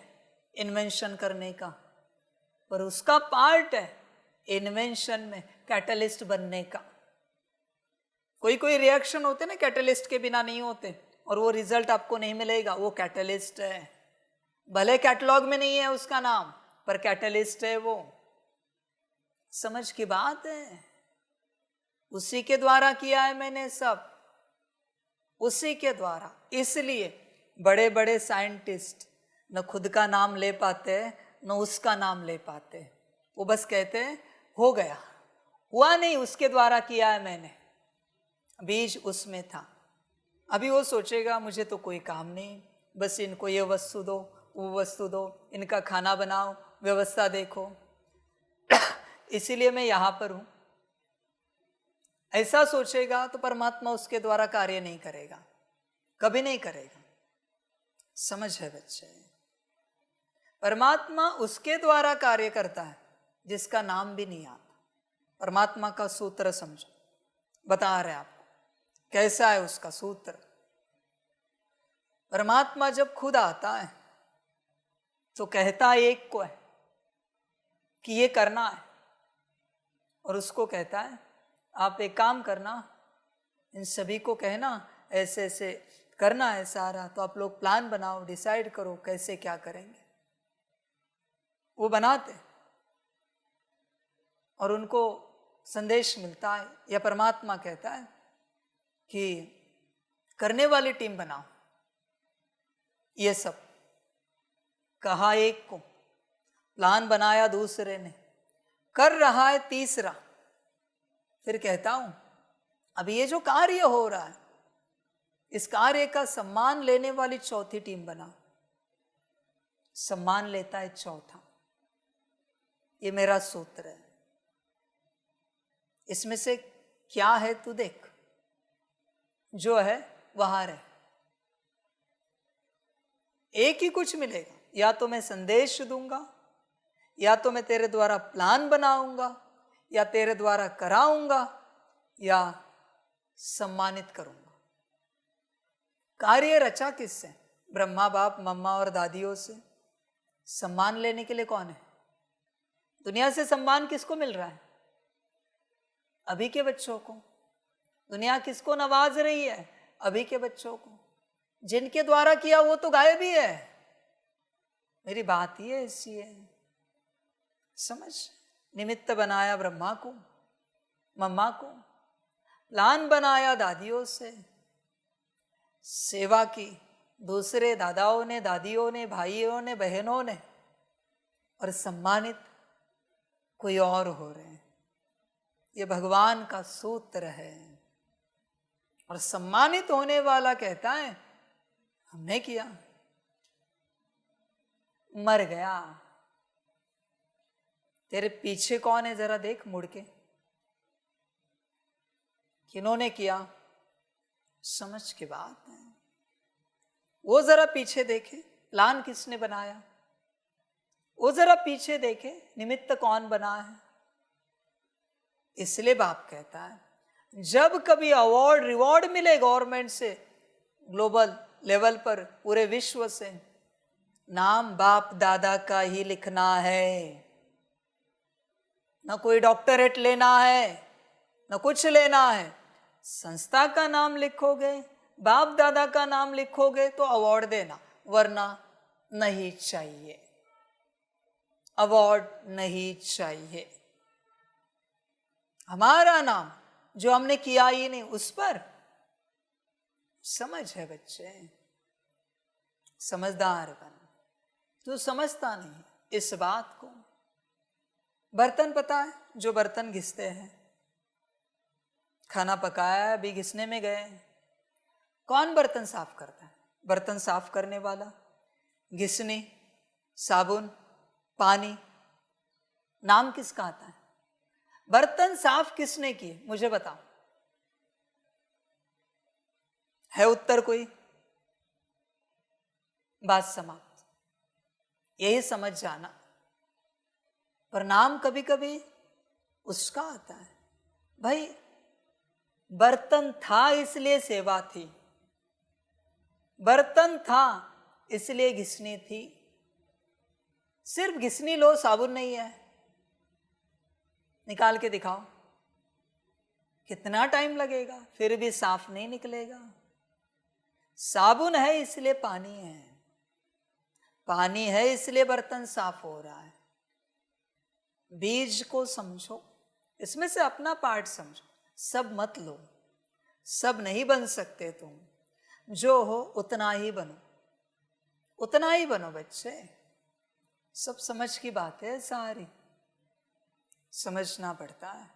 इन्वेंशन करने का, पर उसका पार्ट है इन्वेंशन में कैटलिस्ट बनने का। कोई कोई रिएक्शन होते ना कैटलिस्ट के बिना नहीं होते, और वो रिजल्ट आपको नहीं मिलेगा, वो कैटलिस्ट है। भले कैटलॉग में नहीं है उसका नाम, पर कैटलिस्ट है वो। समझ की बात है। उसी के द्वारा किया है मैंने सब, उसी के द्वारा। इसलिए बड़े बड़े साइंटिस्ट न खुद का नाम ले पाते न उसका नाम ले पाते। वो बस कहते हैं हो गया, हुआ नहीं, उसके द्वारा किया है मैंने, बीज उसमें था। अभी वो सोचेगा मुझे तो कोई काम नहीं, बस इनको ये वस्तु दो, वो वस्तु दो, इनका खाना बनाओ, व्यवस्था देखो, इसीलिए मैं यहाँ पर हूँ। ऐसा सोचेगा तो परमात्मा उसके द्वारा कार्य नहीं करेगा, कभी नहीं करेगा। समझ है बच्चे? परमात्मा उसके द्वारा कार्य करता है जिसका नाम भी नहीं आता। परमात्मा का सूत्र समझो, बता रहे आपको कैसा है उसका सूत्र। परमात्मा जब खुद आता है तो कहता एक को है कि ये करना है, और उसको कहता है आप एक काम करना, इन सभी को कहना ऐसे ऐसे करना है सारा, तो आप लोग प्लान बनाओ, डिसाइड करो कैसे क्या करेंगे। वो बनाते और उनको संदेश मिलता है, या परमात्मा कहता है कि करने वाली टीम बनाओ। ये सब कहा एक को, प्लान बनाया दूसरे ने, कर रहा है तीसरा। फिर कहता हूं अब ये जो कार्य हो रहा है, इस कार्य का सम्मान लेने वाली चौथी टीम बनाओ। सम्मान लेता है चौथा। ये मेरा सूत्र है। इसमें से क्या है तू देख, जो है वहां रहे। एक ही कुछ मिलेगा, या तो मैं संदेश दूंगा, या तो मैं तेरे द्वारा प्लान बनाऊंगा, या तेरे द्वारा कराऊंगा, या सम्मानित करूंगा। कार्य रचा किससे? ब्रह्मा बाप मम्मा और दादियों से। सम्मान लेने के लिए कौन है? दुनिया से सम्मान किसको मिल रहा है? अभी के बच्चों को। दुनिया किसको नवाज रही है? अभी के बच्चों को। जिनके द्वारा किया वो तो गायब ही है। मेरी बात ये ऐसी है, समझ। निमित्त बनाया ब्रह्मा को, मम्मा को, प्लान बनाया दादियों से, सेवा की दूसरे दादाओं ने, दादियों ने, भाइयों ने, बहनों ने, और सम्मानित कोई और हो रहे हैं। ये भगवान का सूत्र है। और सम्मानित होने वाला कहता है हमने किया, मर गया। तेरे पीछे कौन है जरा देख मुड़ के, किन्होंने किया? समझ की बात है। वो जरा पीछे देखे, प्लान किसने बनाया? वो जरा पीछे देखे, निमित्त कौन बना है? इसलिए बाप कहता है जब कभी अवार्ड रिवॉर्ड मिले गवर्नमेंट से, ग्लोबल लेवल पर, पूरे विश्व से, नाम बाप दादा का ही लिखना है। न कोई डॉक्टरेट लेना है, न कुछ लेना है। संस्था का नाम लिखोगे, बाप दादा का नाम लिखोगे तो अवार्ड देना, वरना नहीं चाहिए। अवार्ड नहीं चाहिए। हमारा नाम जो हमने किया ही नहीं, उस पर समझ है बच्चे, समझदार बन। तू समझता नहीं इस बात को। बर्तन पता है, जो बर्तन घिसते हैं, खाना पकाया, अभी घिसने में गए। कौन बर्तन साफ करता है? बर्तन साफ करने वाला, घिसनी, साबुन, पानी, नाम किसका आता है? बर्तन साफ किसने किए मुझे बताओ, है उत्तर कोई? बात समाप्त। यही समझ जाना। पर नाम कभी कभी उसका आता है। भाई बर्तन था इसलिए सेवा थी, बर्तन था इसलिए घिसनी थी। सिर्फ घिसनी लो, साबुन नहीं है, निकाल के दिखाओ, कितना टाइम लगेगा, फिर भी साफ नहीं निकलेगा। साबुन है इसलिए पानी है, पानी है इसलिए बर्तन साफ हो रहा है। बीज को समझो, इसमें से अपना पार्ट समझो। सब मत लो, सब नहीं बन सकते तुम। जो हो उतना ही बनो, उतना ही बनो बच्चे। सब समझ की बात है, सारी समझना पड़ता है।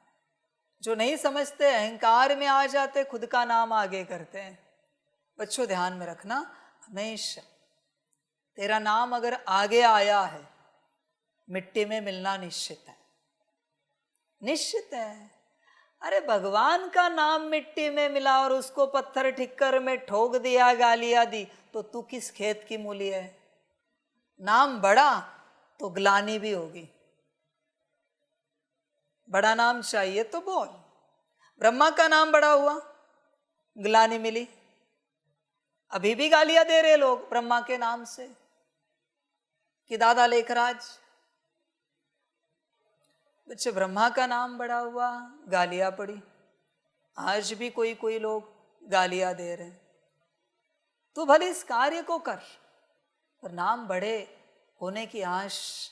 जो नहीं समझते अहंकार में आ जाते, खुद का नाम आगे करते हैं। बच्चों ध्यान में रखना, हमेशा तेरा नाम अगर आगे आया है, मिट्टी में मिलना निश्चित है, निश्चित है। अरे भगवान का नाम मिट्टी में मिला और उसको पत्थर ठिक्कर में ठोक दिया, गालियां दी, तो तू किस खेत की मूली है? नाम बड़ा तो ग्लानि भी होगी। बड़ा नाम चाहिए तो बोल। ब्रह्मा का नाम बड़ा हुआ, ग्लानि मिली। अभी भी गालियां दे रहे लोग ब्रह्मा के नाम से कि दादा लेखराज। बच्चे ब्रह्मा का नाम बड़ा हुआ, गालियां पड़ी। आज भी कोई कोई लोग गालियां दे रहे हैं। तू भले इस कार्य को कर, पर नाम बड़े होने की आश।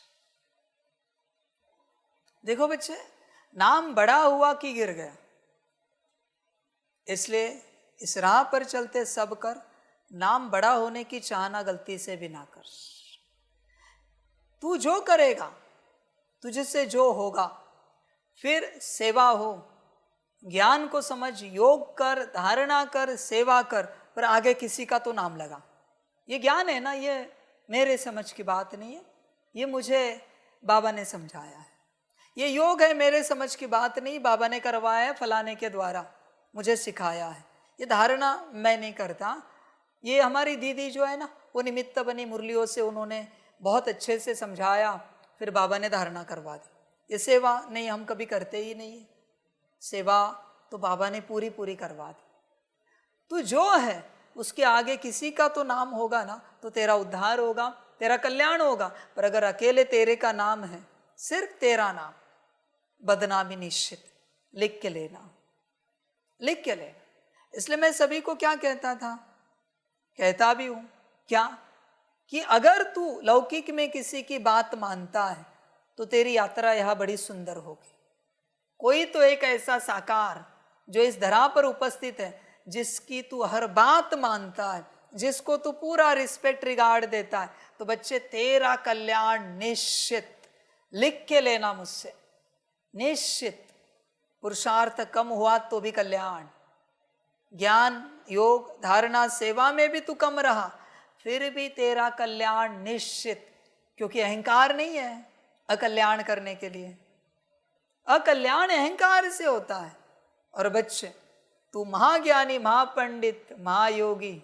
देखो बच्चे, नाम बड़ा हुआ कि गिर गया, इसलिए इस राह पर चलते सब कर। नाम बड़ा होने की चाहना गलती से भी ना कर। तू जो करेगा, तुझसे जो होगा, फिर सेवा हो, ज्ञान को समझ, योग कर, धारणा कर, सेवा कर, पर आगे किसी का तो नाम लगा। ये ज्ञान है ना, ये मेरे समझ की बात नहीं है, ये मुझे बाबा ने समझाया है। ये योग है, मेरे समझ की बात नहीं, बाबा ने करवाया है, फलाने के द्वारा मुझे सिखाया है। ये धारणा मैं नहीं करता। ये हमारी दीदी जो है ना, वो निमित्त बनी मुरलियों से, उन्होंने बहुत अच्छे से समझाया, फिर बाबा ने धारणा करवा दी। ये सेवा नहीं, हम कभी करते ही नहीं है। सेवा तो बाबा ने पूरी पूरी करवा दी। तू जो है उसके आगे किसी का तो नाम होगा ना, तो तेरा उद्धार होगा, तेरा कल्याण होगा। पर अगर अकेले तेरे का नाम है, सिर्फ तेरा नाम, बदनामी निश्चित। लिख के लेना, लिख के लेना। इसलिए मैं सभी को क्या कहता था, कहता भी हूं, क्या कि अगर तू लौकिक में किसी की बात मानता है तो तेरी यात्रा यह बड़ी सुंदर होगी। कोई तो एक ऐसा साकार जो इस धरा पर उपस्थित है, जिसकी तू हर बात मानता है, जिसको तू पूरा रिस्पेक्ट रिगार्ड देता है, तो बच्चे तेरा कल्याण निश्चित। लिख के लेना मुझसे, निश्चित। पुरुषार्थ कम हुआ तो भी कल्याण। ज्ञान, योग, धारणा, सेवा में भी तू कम रहा, फिर भी तेरा कल्याण निश्चित। क्योंकि अहंकार नहीं है अकल्याण करने के लिए। अकल्याण अहंकार से होता है। और बच्चे, तू महाज्ञानी, महापंडित, महायोगी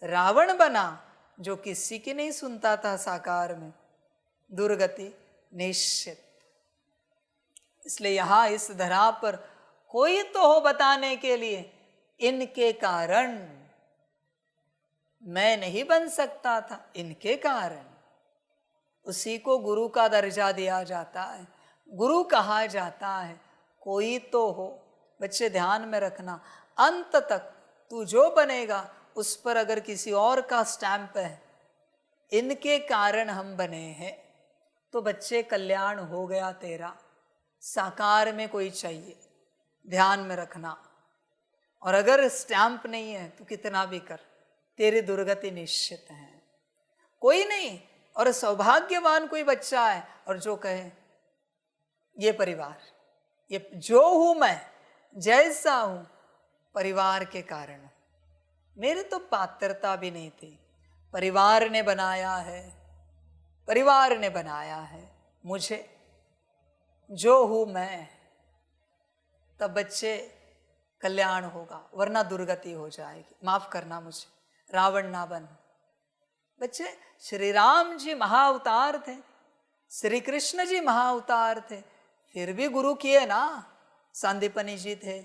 रावण बना, जो किसी की नहीं सुनता था साकार में, दुर्गति निश्चित। इसलिए यहां इस धरा पर कोई तो हो बताने के लिए, इनके कारण मैं नहीं बन सकता था, इनके कारण। उसी को गुरु का दर्जा दिया जाता है, गुरु कहा जाता है। कोई तो हो। बच्चे ध्यान में रखना, अंत तक तू जो बनेगा उस पर अगर किसी और का स्टैंप है, इनके कारण हम बने हैं, तो बच्चे कल्याण हो गया तेरा। साकार में कोई चाहिए, ध्यान में रखना। और अगर स्टैंप नहीं है तो कितना भी कर, तेरी दुर्गति निश्चित है। कोई नहीं। और सौभाग्यवान कोई बच्चा है और जो कहे ये परिवार, ये जो हूं मैं, जैसा हूं परिवार के कारण, मेरी तो पात्रता भी नहीं थी, परिवार ने बनाया है, परिवार ने बनाया है मुझे जो हूं मैं। तब बच्चे कल्याण होगा, वरना दुर्गति हो जाएगी। माफ करना मुझे, रावण ना बन। बच्चे, श्री राम जी महाअवतार थे, श्री कृष्ण जी महाअवतार थे, फिर भी गुरु किए ना। सांदीपनी जी थे,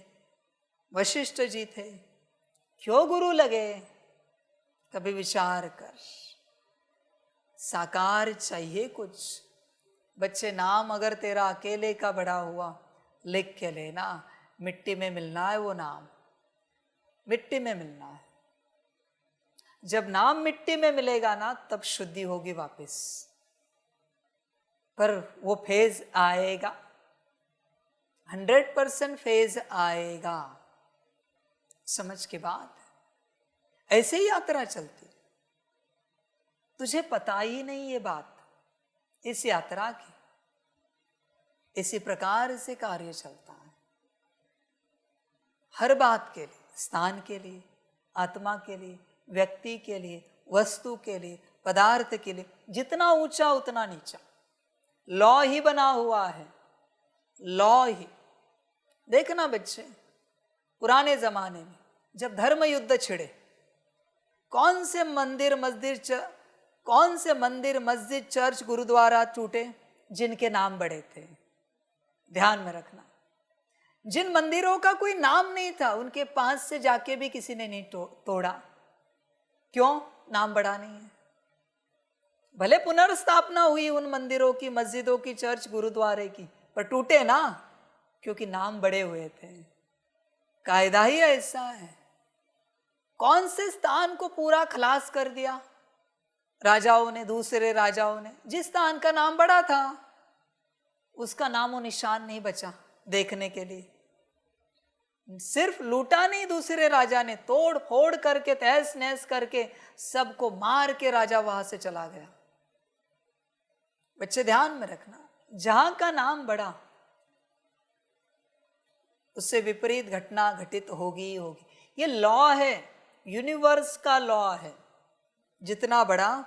वशिष्ठ जी थे, क्यों गुरु लगे? कभी विचार कर। साकार चाहिए कुछ। बच्चे, नाम अगर तेरा अकेले का बड़ा हुआ, लिख के लेना, मिट्टी में मिलना है वो नाम, मिट्टी में मिलना है। जब नाम मिट्टी में मिलेगा ना, तब शुद्धि होगी वापस। पर वो फेज आएगा, 100% फेज आएगा। समझ के बात, ऐसे ही यात्रा चलती। तुझे पता ही नहीं ये बात इस यात्रा की। इसी प्रकार से कार्य चलता है हर बात के लिए, स्थान के लिए, आत्मा के लिए, व्यक्ति के लिए, वस्तु के लिए, पदार्थ के लिए। जितना ऊंचा उतना नीचा, लॉ ही बना हुआ है, लॉ ही। देखना बच्चे, पुराने जमाने में जब धर्म युद्ध छिड़े, कौन से मंदिर मस्जिद चर्च गुरुद्वारा टूटे? जिनके नाम बड़े थे। ध्यान में रखना, जिन मंदिरों का कोई नाम नहीं था, उनके पास से जाके भी किसी ने नहीं तोड़ा। क्यों? नाम बड़ा नहीं है। भले पुनर्स्थापना हुई उन मंदिरों की, मस्जिदों की, चर्च गुरुद्वारे की, पर टूटे ना, क्योंकि नाम बड़े हुए थे। कायदा ही ऐसा है। कौन से स्थान को पूरा खलास कर दिया राजाओं ने, दूसरे राजाओं ने? जिस स्थान का नाम बड़ा था, उसका नामो निशान नहीं बचा देखने के लिए। सिर्फ लूटा नहीं, दूसरे राजा ने तोड़ फोड़ करके, तहस नहस करके, सबको मार के राजा वहां से चला गया। बच्चे ध्यान में रखना, जहां का नाम बड़ा, उससे विपरीत घटना घटित होगी ही होगी। ये लॉ है, यूनिवर्स का लॉ है। जितना बड़ा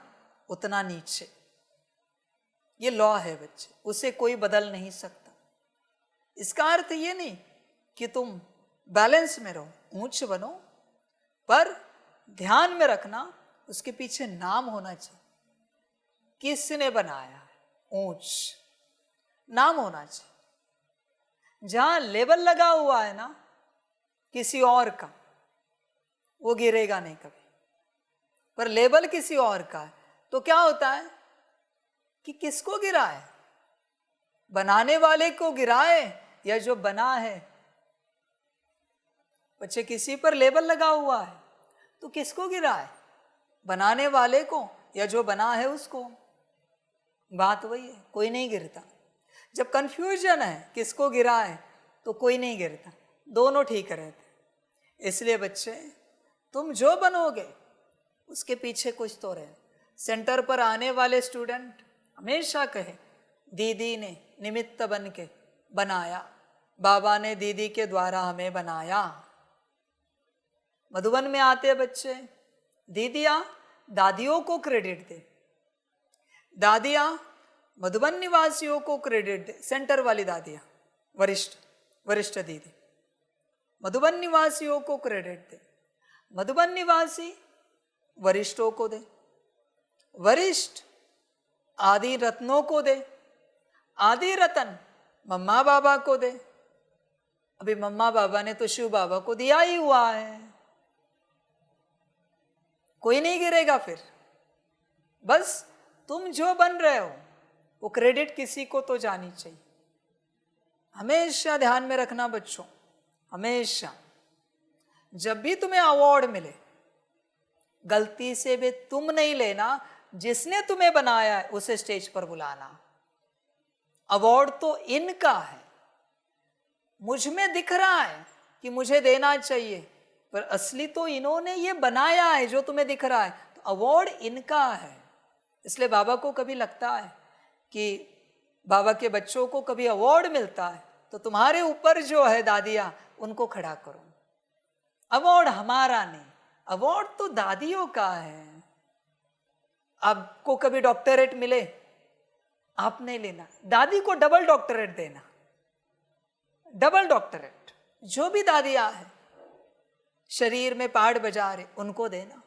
उतना नीचे, ये लॉ है बच्चे, उसे कोई बदल नहीं सकता। इसका अर्थ ये नहीं कि तुम बैलेंस में रहो, ऊंच बनो, पर ध्यान में रखना उसके पीछे नाम होना चाहिए। किसने बनाया है? ऊंच नाम होना चाहिए। जहां लेबल लगा हुआ है ना किसी और का, वो गिरेगा नहीं कभी। पर लेबल किसी और का है तो क्या होता है कि किसको गिराए? बनाने वाले को गिराए या जो बना है? बच्चे, किसी पर लेबल लगा हुआ है तो किसको गिराए? बनाने वाले को या जो बना है उसको? बात वही है, कोई नहीं गिरता। जब कंफ्यूजन है किसको गिराए तो कोई नहीं गिरता, दोनों ठीक रहते। इसलिए बच्चे, तुम जो बनोगे उसके पीछे कुछ तो रहे। सेंटर पर आने वाले स्टूडेंट हमेशा कहे, दीदी ने निमित्त बन के बनाया, बाबा ने दीदी के द्वारा हमें बनाया। मधुबन में आते बच्चे, दीदियां दादियों को क्रेडिट दे, दादियां मधुबन निवासियों को क्रेडिट दे। सेंटर वाली दादियां, वरिष्ठ दीदी मधुबन निवासियों को क्रेडिट दे, मधुबन निवासी वरिष्ठों को दे, वरिष्ठ आदि रत्नों को दे, आदि रतन मम्मा बाबा को दे। अभी मम्मा बाबा ने तो शिव बाबा को दिया ही हुआ है, कोई नहीं गिरेगा। फिर बस तुम जो बन रहे हो वो क्रेडिट किसी को तो जानी चाहिए। हमेशा ध्यान में रखना बच्चों, हमेशा जब भी तुम्हें अवार्ड मिले, गलती से भी तुम नहीं लेना, जिसने तुम्हें बनाया है उसे स्टेज पर बुलाना। अवार्ड तो इनका है, मुझ में दिख रहा है कि मुझे देना चाहिए, पर असली तो इन्होंने ये बनाया है जो तुम्हें दिख रहा है, तो अवार्ड इनका है। इसलिए बाबा को कभी लगता है कि बाबा के बच्चों को कभी अवार्ड मिलता है तो तुम्हारे ऊपर जो है दादिया, उनको खड़ा करो। अवार्ड हमारा नहीं, अवार्ड तो दादियों का है। आपको कभी डॉक्टरेट मिले, आप नहीं लेना, दादी को डबल डॉक्टरेट देना, डबल डॉक्टरेट। जो भी दादियां है शरीर में पहाड़ बजा रहे, उनको देना,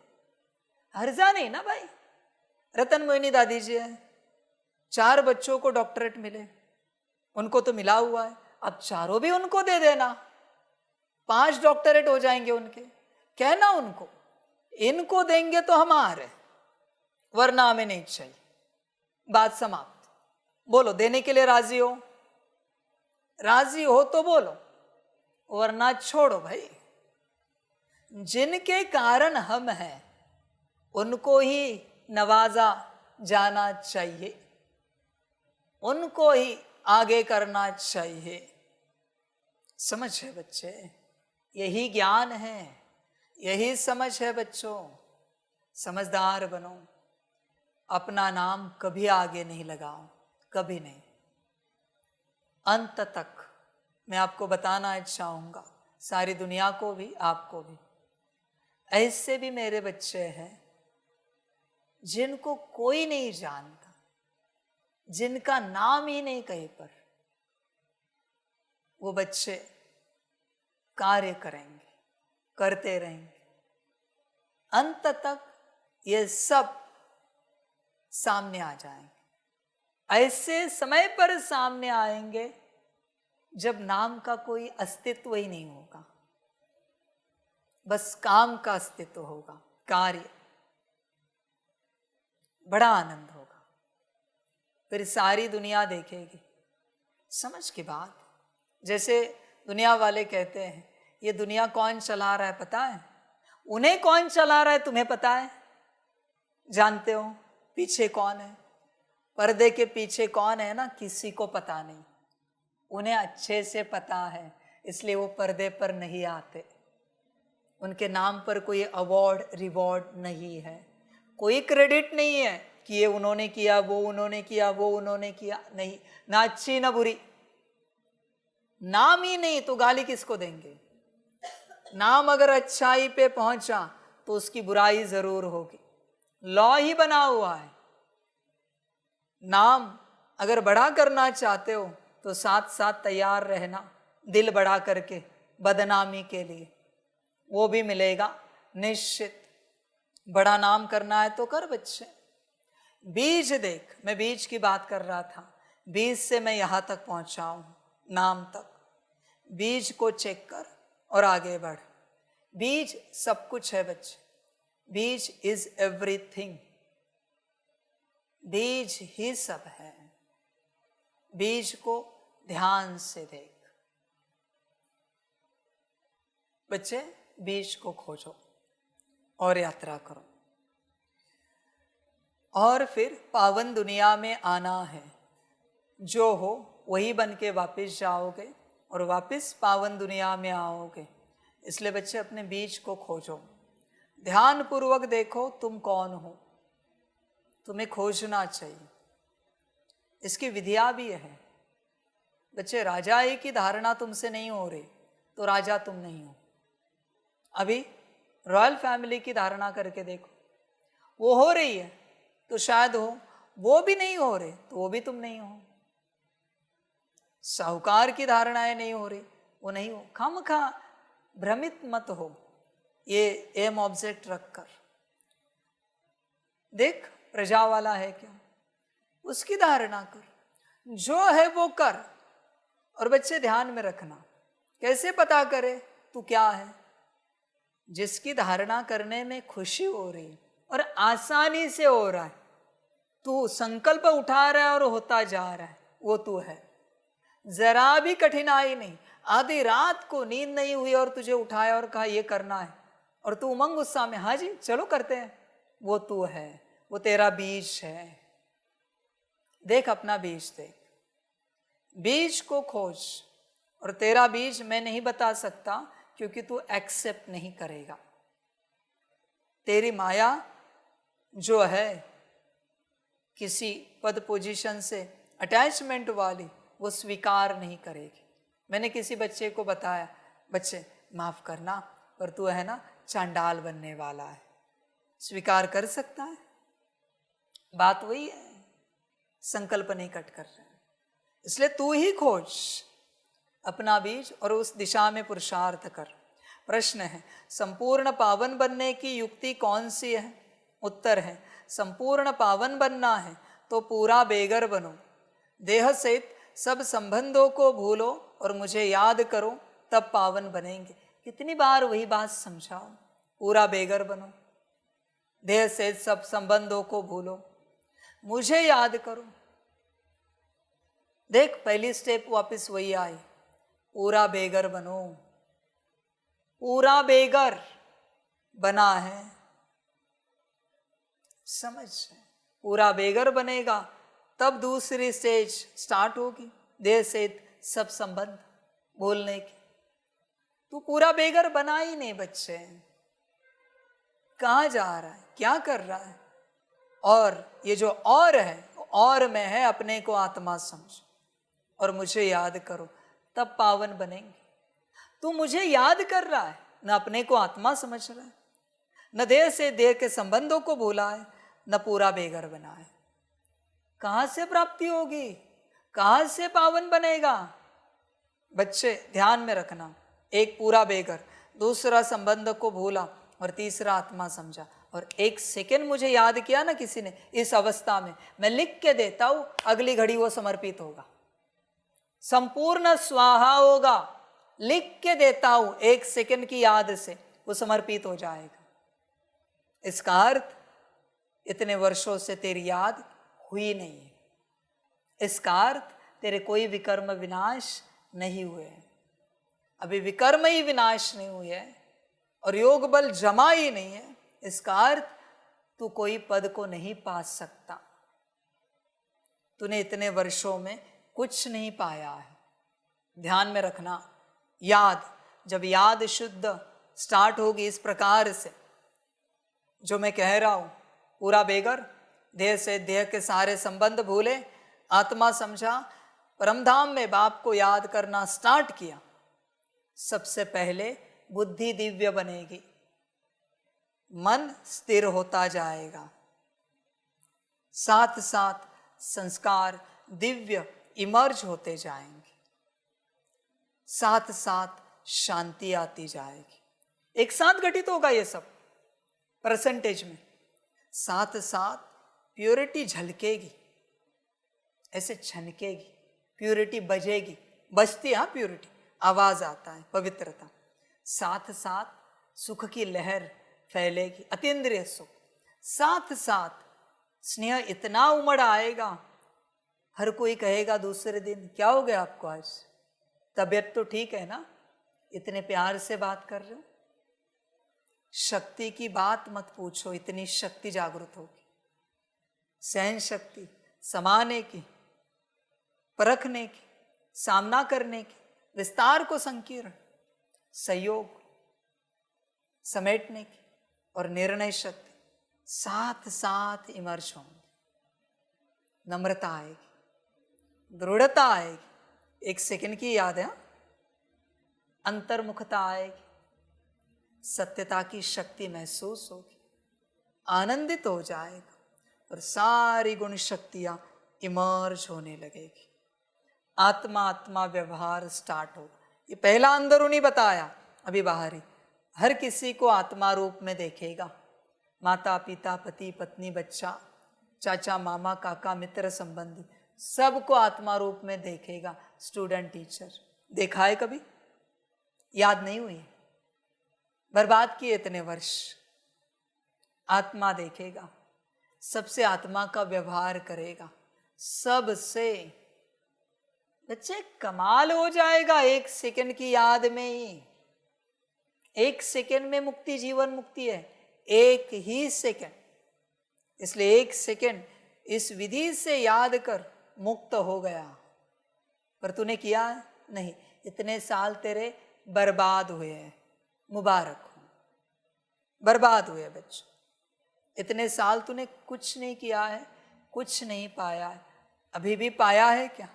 हर्जा नहीं ना भाई। रतन मोहिनी दादी जी है, 4 बच्चों को डॉक्टरेट मिले, उनको तो मिला हुआ है, अब चारों भी उनको दे देना, 5 डॉक्टरेट हो जाएंगे उनके। कहना उनको, इनको देंगे तो हमारे, वरना हमें नहीं चाहिए। बात समाप्त। बोलो, देने के लिए राजी हो? राजी हो तो बोलो, वरना छोड़ो भाई। जिनके कारण हम हैं उनको ही नवाजा जाना चाहिए, उनको ही आगे करना चाहिए। समझ है बच्चे? यही ज्ञान है, यही समझ है बच्चों। समझदार बनो, अपना नाम कभी आगे नहीं लगाओ, कभी नहीं। अंत तक मैं आपको बताना चाहूँगा, सारी दुनिया को भी, आपको भी, ऐसे भी मेरे बच्चे हैं जिनको कोई नहीं जानता, जिनका नाम ही नहीं कहीं पर। वो बच्चे कार्य करेंगे, करते रहेंगे, अंत तक ये सब सामने आ जाएंगे। ऐसे समय पर सामने आएंगे जब नाम का कोई अस्तित्व ही नहीं होगा, बस काम का अस्तित्व होगा, कार्य। बड़ा आनंद होगा, फिर सारी दुनिया देखेगी। समझ की बात। जैसे दुनिया वाले कहते हैं, ये दुनिया कौन चला रहा है पता है? उन्हें कौन चला रहा है तुम्हें पता है? जानते हो पीछे कौन है? पर्दे के पीछे कौन है ना, किसी को पता नहीं। उन्हें अच्छे से पता है, इसलिए वो पर्दे पर नहीं आते। उनके नाम पर कोई अवार्ड रिवॉर्ड नहीं है, कोई क्रेडिट नहीं है कि ये उन्होंने किया, वो उन्होंने किया, वो उन्होंने किया, नहीं। ना अच्छी ना बुरी, नाम ही नहीं तो गाली किसको देंगे? नाम अगर अच्छाई पे पहुंचा तो उसकी बुराई जरूर होगी। लॉ ही बना हुआ है। नाम अगर बड़ा करना चाहते हो तो साथ साथ तैयार रहना, दिल बड़ा करके बदनामी के लिए, वो भी मिलेगा निश्चित। बड़ा नाम करना है तो कर बच्चे। बीज देख, मैं बीज की बात कर रहा था, बीज से मैं यहाँ तक पहुँचा हूँ, नाम तक। बीज को चेक कर और आगे बढ़। बीज सब कुछ है बच्चे, बीज इज एवरीथिंग। बीज ही सब है। बीज को ध्यान से देख बच्चे, बीज को खोजो और यात्रा करो, और फिर पावन दुनिया में आना है। जो हो वही बन के वापिस जाओगे और वापिस पावन दुनिया में आओगे। इसलिए बच्चे अपने बीज को खोजो, ध्यान पूर्वक देखो तुम कौन हो, तुम्हें खोजना चाहिए। इसकी विधिया भी है बच्चे। राजाई की धारणा तुमसे नहीं हो रही तो राजा तुम नहीं हो। अभी रॉयल फैमिली की धारणा करके देखो, वो हो रही है तो शायद हो, वो भी नहीं हो रहे तो वो भी तुम नहीं हो। साहूकार की धारणाएं नहीं हो रही, वो नहीं हो। खामखा भ्रमित मत हो, ये एम ऑब्जेक्ट रखकर देख प्रजा वाला है क्या, उसकी धारणा कर, जो है वो कर। और बच्चे ध्यान में रखना, कैसे पता करे तू क्या है? जिसकी धारणा करने में खुशी हो रही और आसानी से हो रहा है, तू संकल्प उठा रहा है और होता जा रहा है, वो तू है। जरा भी कठिनाई नहीं। आधी रात को नींद नहीं हुई और तुझे उठाया और कहा ये करना है, और तू उमंग उत्साह में हाँ जी चलो करते हैं, वो तू है, वो तेरा बीज है। देख अपना बीज देख, बीज को खोज। और तेरा बीज मैं नहीं बता सकता क्योंकि तू एक्सेप्ट नहीं करेगा। तेरी माया जो है किसी पद पोजीशन से अटैचमेंट वाली, वो स्वीकार नहीं करेगी। मैंने किसी बच्चे को बताया, बच्चे माफ करना पर तू है ना चांडाल बनने वाला है, स्वीकार कर सकता है? बात वही है, संकल्प नहीं कट कर रहे। इसलिए तू ही खोज अपना बीज और उस दिशा में पुरुषार्थ कर। प्रश्न है, संपूर्ण पावन बनने की युक्ति कौन सी है? उत्तर है, संपूर्ण पावन बनना है तो पूरा बेगर बनो, देह सहित सब संबंधों को भूलो और मुझे याद करो, तब पावन बनेंगे। कितनी बार वही बात समझाओ, पूरा बेगर बनो, देह सहित सब संबंधों को भूलो, मुझे याद करो। देख, पहली स्टेप वापस वही आई, पूरा बेगर बनो। पूरा बेगर बना है, समझ, पूरा बेगर बनेगा तब दूसरी स्टेज स्टार्ट होगी, देह से सब संबंध बोलने की। तू पूरा बेगर बना ही नहीं बच्चे, कहाँ जा रहा है, क्या कर रहा है? और ये जो और है, और में है, अपने को आत्मा समझो और मुझे याद करो, तब पावन बनेंगे। तू मुझे याद कर रहा है, न अपने को आत्मा समझ रहा है, न देह से देह के संबंधों को भूला है, न पूरा बेगर बना है। कहाँ से प्राप्ति होगी, कहाँ से पावन बनेगा? बच्चे ध्यान में रखना, एक पूरा बेगर, दूसरा संबंध को भूला और तीसरा आत्मा समझा। और एक सेकेंड मुझे याद किया ना किसी ने, इस अवस्था में मैं लिख के देता हूं, अगली घड़ी वो समर्पित होगा, संपूर्ण स्वाहा होगा। लिख के देता हूं, एक सेकेंड की याद से वो समर्पित हो जाएगा। इसका अर्थ इतने वर्षों से तेरी याद हुई नहीं है, इसका अर्थ तेरे कोई विकर्म विनाश नहीं हुए हैं। अभी विकर्म ही विनाश नहीं हुए हैं और योग बल जमा ही नहीं है, इसका अर्थ तू कोई पद को नहीं पा सकता। तूने इतने वर्षों में कुछ नहीं पाया है। ध्यान में रखना, याद, जब याद शुद्ध स्टार्ट होगी इस प्रकार से, जो मैं कह रहा हूं, पूरा बेगर, देह से देह के सारे संबंध भूले, आत्मा समझा, परमधाम में बाप को याद करना स्टार्ट किया, सबसे पहले बुद्धि दिव्य बनेगी, मन स्थिर होता जाएगा, साथ साथ संस्कार दिव्य इमर्ज होते जाएंगे, साथ साथ शांति आती जाएगी। एक साथ घटित होगा ये सब परसेंटेज में, साथ साथ प्योरिटी झलकेगी, ऐसे छनकेगी, प्योरिटी बजेगी, बजती है प्योरिटी, आवाज आता है, पवित्रता, साथ साथ सुख की लहर फैलेगी, अतीन्द्रिय सुख, साथ साथ स्नेह इतना उमड़ आएगा, हर कोई कहेगा दूसरे दिन, क्या हो गया आपको आज, तबीयत तो ठीक है ना, इतने प्यार से बात कर रहे हो। शक्ति की बात मत पूछो, इतनी शक्ति जागृत होगी, सहन शक्ति, समाने की, परखने की, सामना करने की, विस्तार को संकीर्ण, सहयोग, समेटने की और निर्णय शक्ति साथ साथ इमर्ज होंगे। नम्रता आएगी, दृढ़ता आएगी, एक सेकंड की याद है, अंतर्मुखता आएगी, सत्यता की शक्ति महसूस होगी, आनंदित हो जाएगा और सारी गुण शक्तियां इमर्ज होने लगेगी। आत्मा आत्मा व्यवहार स्टार्ट होगा। ये पहला अंदरूनी बताया, अभी बाहरी। हर किसी को आत्मा रूप में देखेगा, माता पिता, पति पत्नी, बच्चा, चाचा मामा, काका, मित्र, संबंधी, सबको आत्मा रूप में देखेगा। स्टूडेंट, टीचर, देखा है कभी? याद नहीं हुई, बर्बाद किए इतने वर्ष। आत्मा देखेगा, सबसे आत्मा का व्यवहार करेगा, सबसे। बच्चे कमाल हो जाएगा एक सेकंड की याद में ही। एक सेकंड में मुक्ति, जीवन मुक्ति है, एक ही सेकंड। इसलिए एक सेकंड इस विधि से याद कर, मुक्त हो गया। पर तूने किया नहीं, इतने साल तेरे बर्बाद हुए हैं। मुबारक हो, बर्बाद हुए बच्चों। इतने साल तूने कुछ नहीं किया है, कुछ नहीं पाया है। अभी भी पाया है क्या?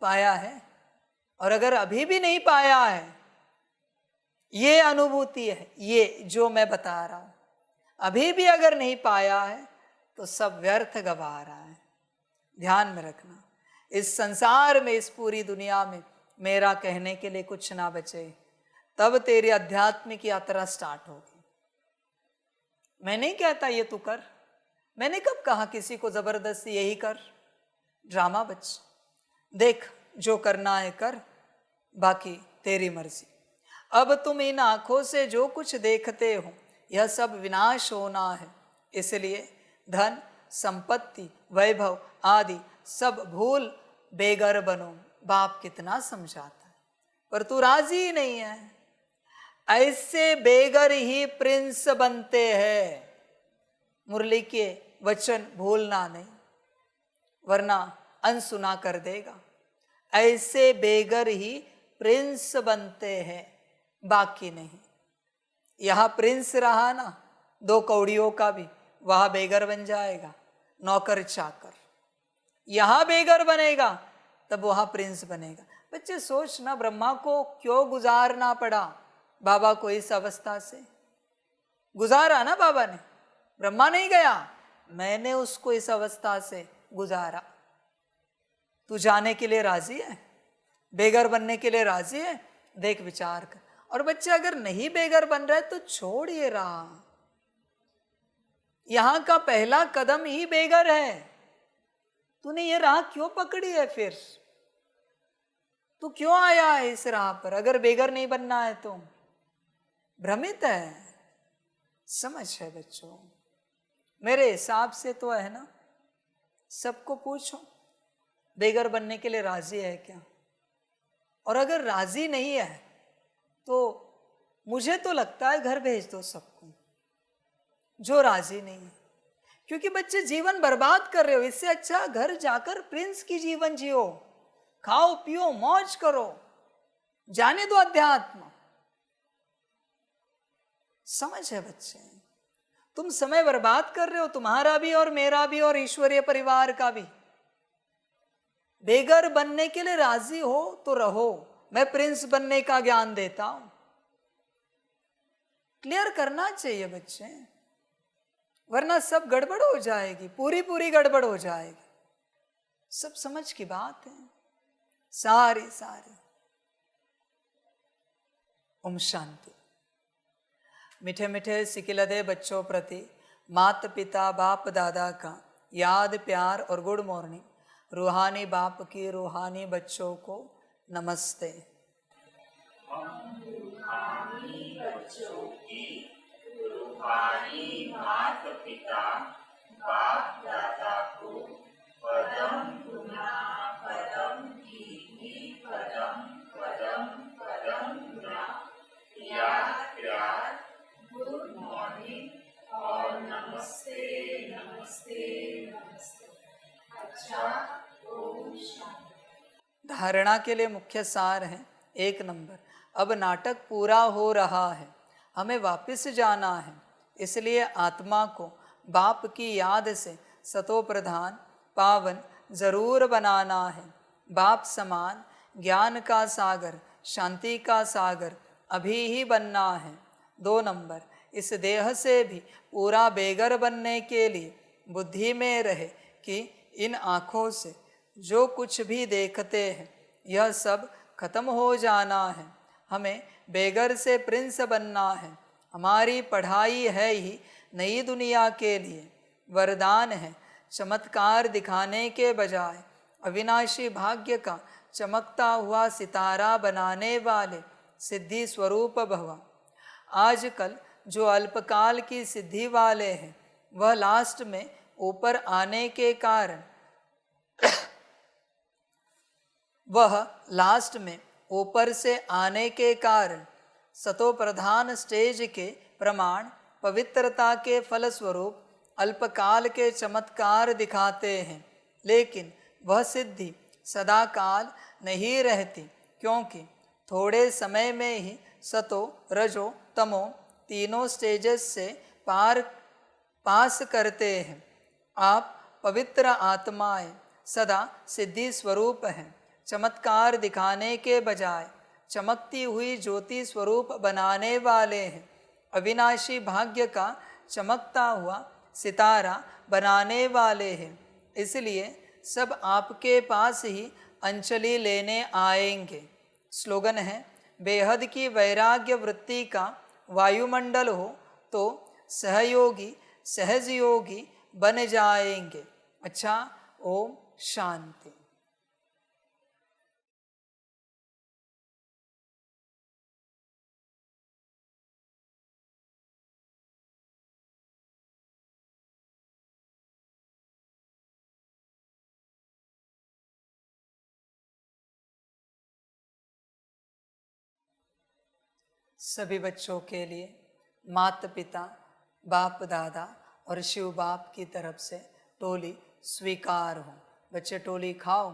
पाया है? और अगर अभी भी नहीं पाया है, ये अनुभूति है, ये जो मैं बता रहा हूं, अभी भी अगर नहीं पाया है तो सब व्यर्थ गवा रहा है। ध्यान में रखना, इस संसार में, इस पूरी दुनिया में मेरा कहने के लिए कुछ ना बचे, तब तेरी आध्यात्मिक यात्रा स्टार्ट होगी। मैं नहीं कहता ये तू कर, मैंने कब कहा किसी को जबरदस्ती यही कर, ड्रामा बच, देख जो करना है कर, बाकी तेरी मर्जी। अब तुम इन आंखों से जो कुछ देखते हो यह सब विनाश होना है, इसलिए धन, संपत्ति, वैभव आदि सब भूल बेघर बनो। बाप कितना समझाता है, पर तू राजी ही नहीं है। ऐसे बेघर ही प्रिंस बनते हैं। मुरली के वचन भूलना नहीं, वरना अनसुना कर देगा। ऐसे बेघर ही प्रिंस बनते हैं, बाकी नहीं। यहां प्रिंस रहा ना 2 कौड़ियों का भी, वहां बेघर बन जाएगा, नौकर चाकर। यहां बेघर बनेगा तब वहां प्रिंस बनेगा। बच्चे सोच ना, ब्रह्मा को क्यों गुजारना पड़ा बाबा को इस अवस्था से? गुजारा ना बाबा ने, ब्रह्मा नहीं गया, मैंने उसको इस अवस्था से गुजारा। तू जाने के लिए राजी है? बेघर बनने के लिए राजी है? देख विचार कर। और बच्चे अगर नहीं बेघर बन रहे तो छोड़ ये रहा, यहां का पहला कदम ही बेघर है। तूने ये राह क्यों पकड़ी है? फिर तू क्यों आया है इस राह पर अगर बेघर नहीं बनना है तो? भ्रमित है, समझ है बच्चों। मेरे हिसाब से तो है ना, सबको पूछो बेघर बनने के लिए राजी है क्या? और अगर राजी नहीं है तो मुझे तो लगता है घर भेज दो सबको जो राजी नहीं है। क्योंकि बच्चे जीवन बर्बाद कर रहे हो, इससे अच्छा घर जाकर प्रिंस की जीवन जियो, खाओ पियो मौज करो, जाने दो अध्यात्म। समझ है बच्चे, तुम समय बर्बाद कर रहे हो, तुम्हारा भी और मेरा भी और ईश्वरीय परिवार का भी। बेघर बनने के लिए राजी हो तो रहो, मैं प्रिंस बनने का ज्ञान देता हूं। क्लियर करना चाहिए बच्चे, वरना सब गड़बड़ हो जाएगी, पूरी गड़बड़ हो जाएगी। सब समझ की बात है सारी। ओम शांति। मीठे मीठे सिकिलदे बच्चों प्रति माता पिता बाप दादा का याद प्यार और गुड मॉर्निंग। रूहानी बाप की रूहानी बच्चों को नमस्ते। बच्चों की रूहानी माता पिता बाप दादा को पदम गुना पदम की पदम पदम पदम गुना याद प्यार गुड मॉर्निंग और नमस्ते नमस्ते नमस्ते। अच्छा, ओम शांति। धारणा के लिए मुख्य सार है 1 नंबर, अब नाटक पूरा हो रहा है, हमें वापस जाना है, इसलिए आत्मा को बाप की याद से सतो प्रधान पावन जरूर बनाना है। बाप समान ज्ञान का सागर, शांति का सागर अभी ही बनना है। 2 नंबर, इस देह से भी पूरा बेघर बनने के लिए बुद्धि में रहे कि इन आँखों से जो कुछ भी देखते हैं यह सब खत्म हो जाना है। हमें बेघर से प्रिंस बनना है। हमारी पढ़ाई है ही नई दुनिया के लिए, वरदान है चमत्कार दिखाने के बजाय अविनाशी भाग्य का चमकता हुआ सितारा बनाने वाले सिद्धि स्वरूप भव। आजकल जो अल्पकाल की सिद्धि वाले हैं वह लास्ट में ऊपर आने के कारण ऊपर से आने के कारण सतो प्रधान स्टेज के प्रमाण पवित्रता के फलस्वरूप अल्पकाल के चमत्कार दिखाते हैं, लेकिन वह सिद्धि सदा काल नहीं रहती, क्योंकि थोड़े समय में ही सतो रजो तमो तीनों स्टेजेस से पास करते हैं। आप पवित्र आत्माएं सदा सिद्धि स्वरूप हैं। चमत्कार दिखाने के बजाय चमकती हुई ज्योति स्वरूप बनाने वाले हैं। अविनाशी भाग्य का चमकता हुआ सितारा बनाने वाले हैं। इसलिए सब आपके पास ही अंजलि लेने आएंगे। स्लोगन है, बेहद की वैराग्य वृत्ति का वायुमंडल हो तो सहयोगी सहजयोगी बन जाएंगे। अच्छा, ओम शांति। सभी बच्चों के लिए माता पिता, बाप दादा और शिव बाप की तरफ से टोली स्वीकार हो। बच्चे टोली खाओ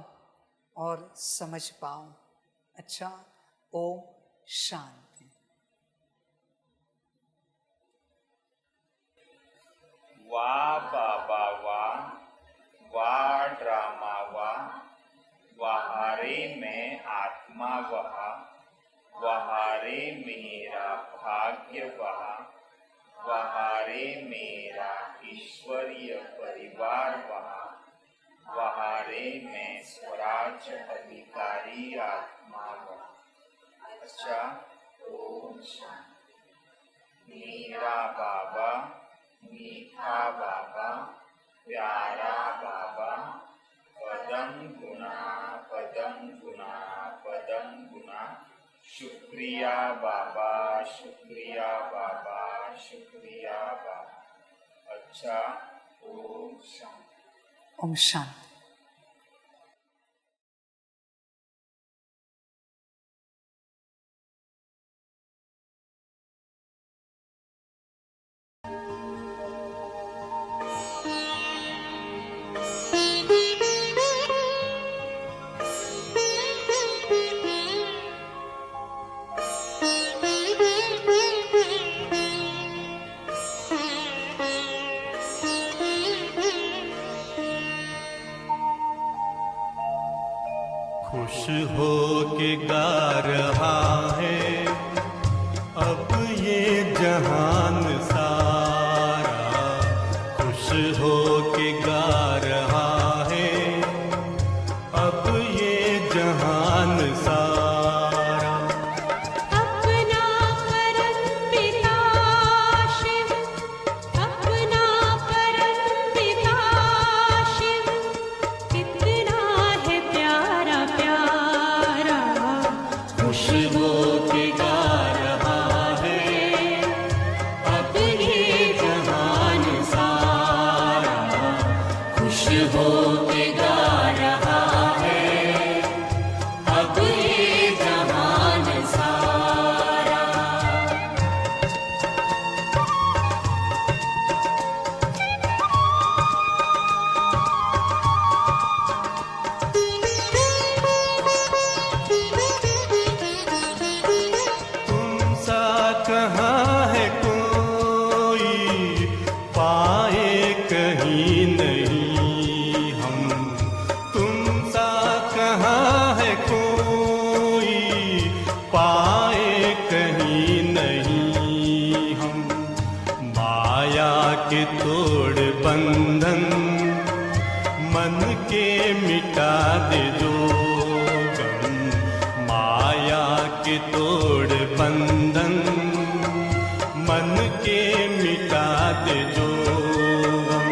और समझ पाओ। अच्छा, ओम शांति। वाह बाबा वाह ड्रामा वहारे में आत्मा वहारे मेरा भाग्य वहारे मेरा ईश्वरीय परिवार वहारे में स्वराज अधिकारी आत्मा अच्छा, ओम शांति। मेरा बाबा मीठा बाबा, प्यारा बाबा, पदम गुना पदम गुना पदम गुना। शुक्रिया बाबा, शुक्रिया बाबा, शुक्रिया बाबा। अच्छा, ओम शांति। ओम शांति। खुश हो के गा रहा है अब ये जहान सारा, खुश हो के गा रहा है अब ये जहान सारा। अपना परम पिता शिव, अपना परम पिता शिव, कितना है प्यारा प्यारा। खुश हो के गा रहा है अब ये जहान सारा, खुश हो के गा रहा है अब ये जहान सारा। तुम सा कहाँ है कोई पाए कहीं नहीं हम, तुम सा कहाँ है कोई पाए कहीं नहीं हम। माया के तोड़ बंधन मन के मिटा दे जो गम, माया के तोड़ बंधन मन के मिटा दे जो गम।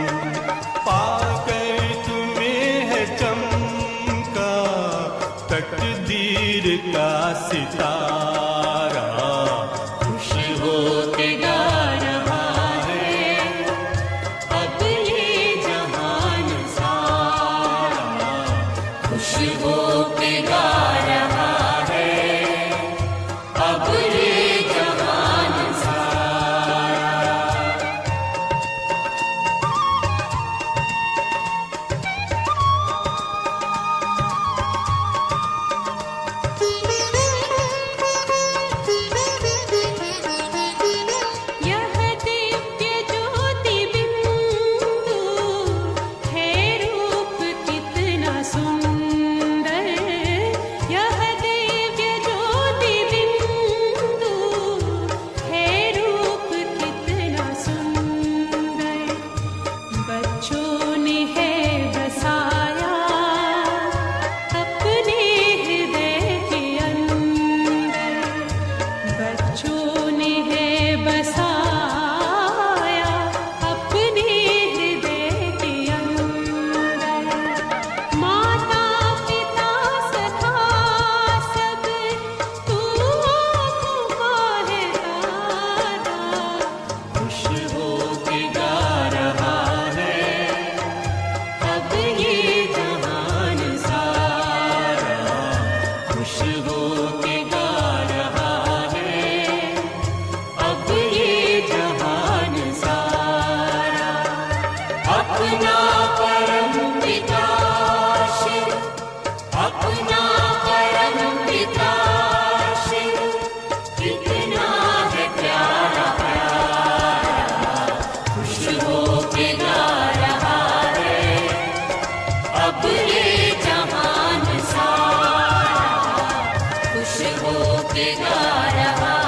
पाकर तुम्हें है चमका तकदीर का सितारा, खुश हो के गा रहा है अब ये जहान सारा, खुश हो के गा रहा है अब ये जहान सारा। के गा रहा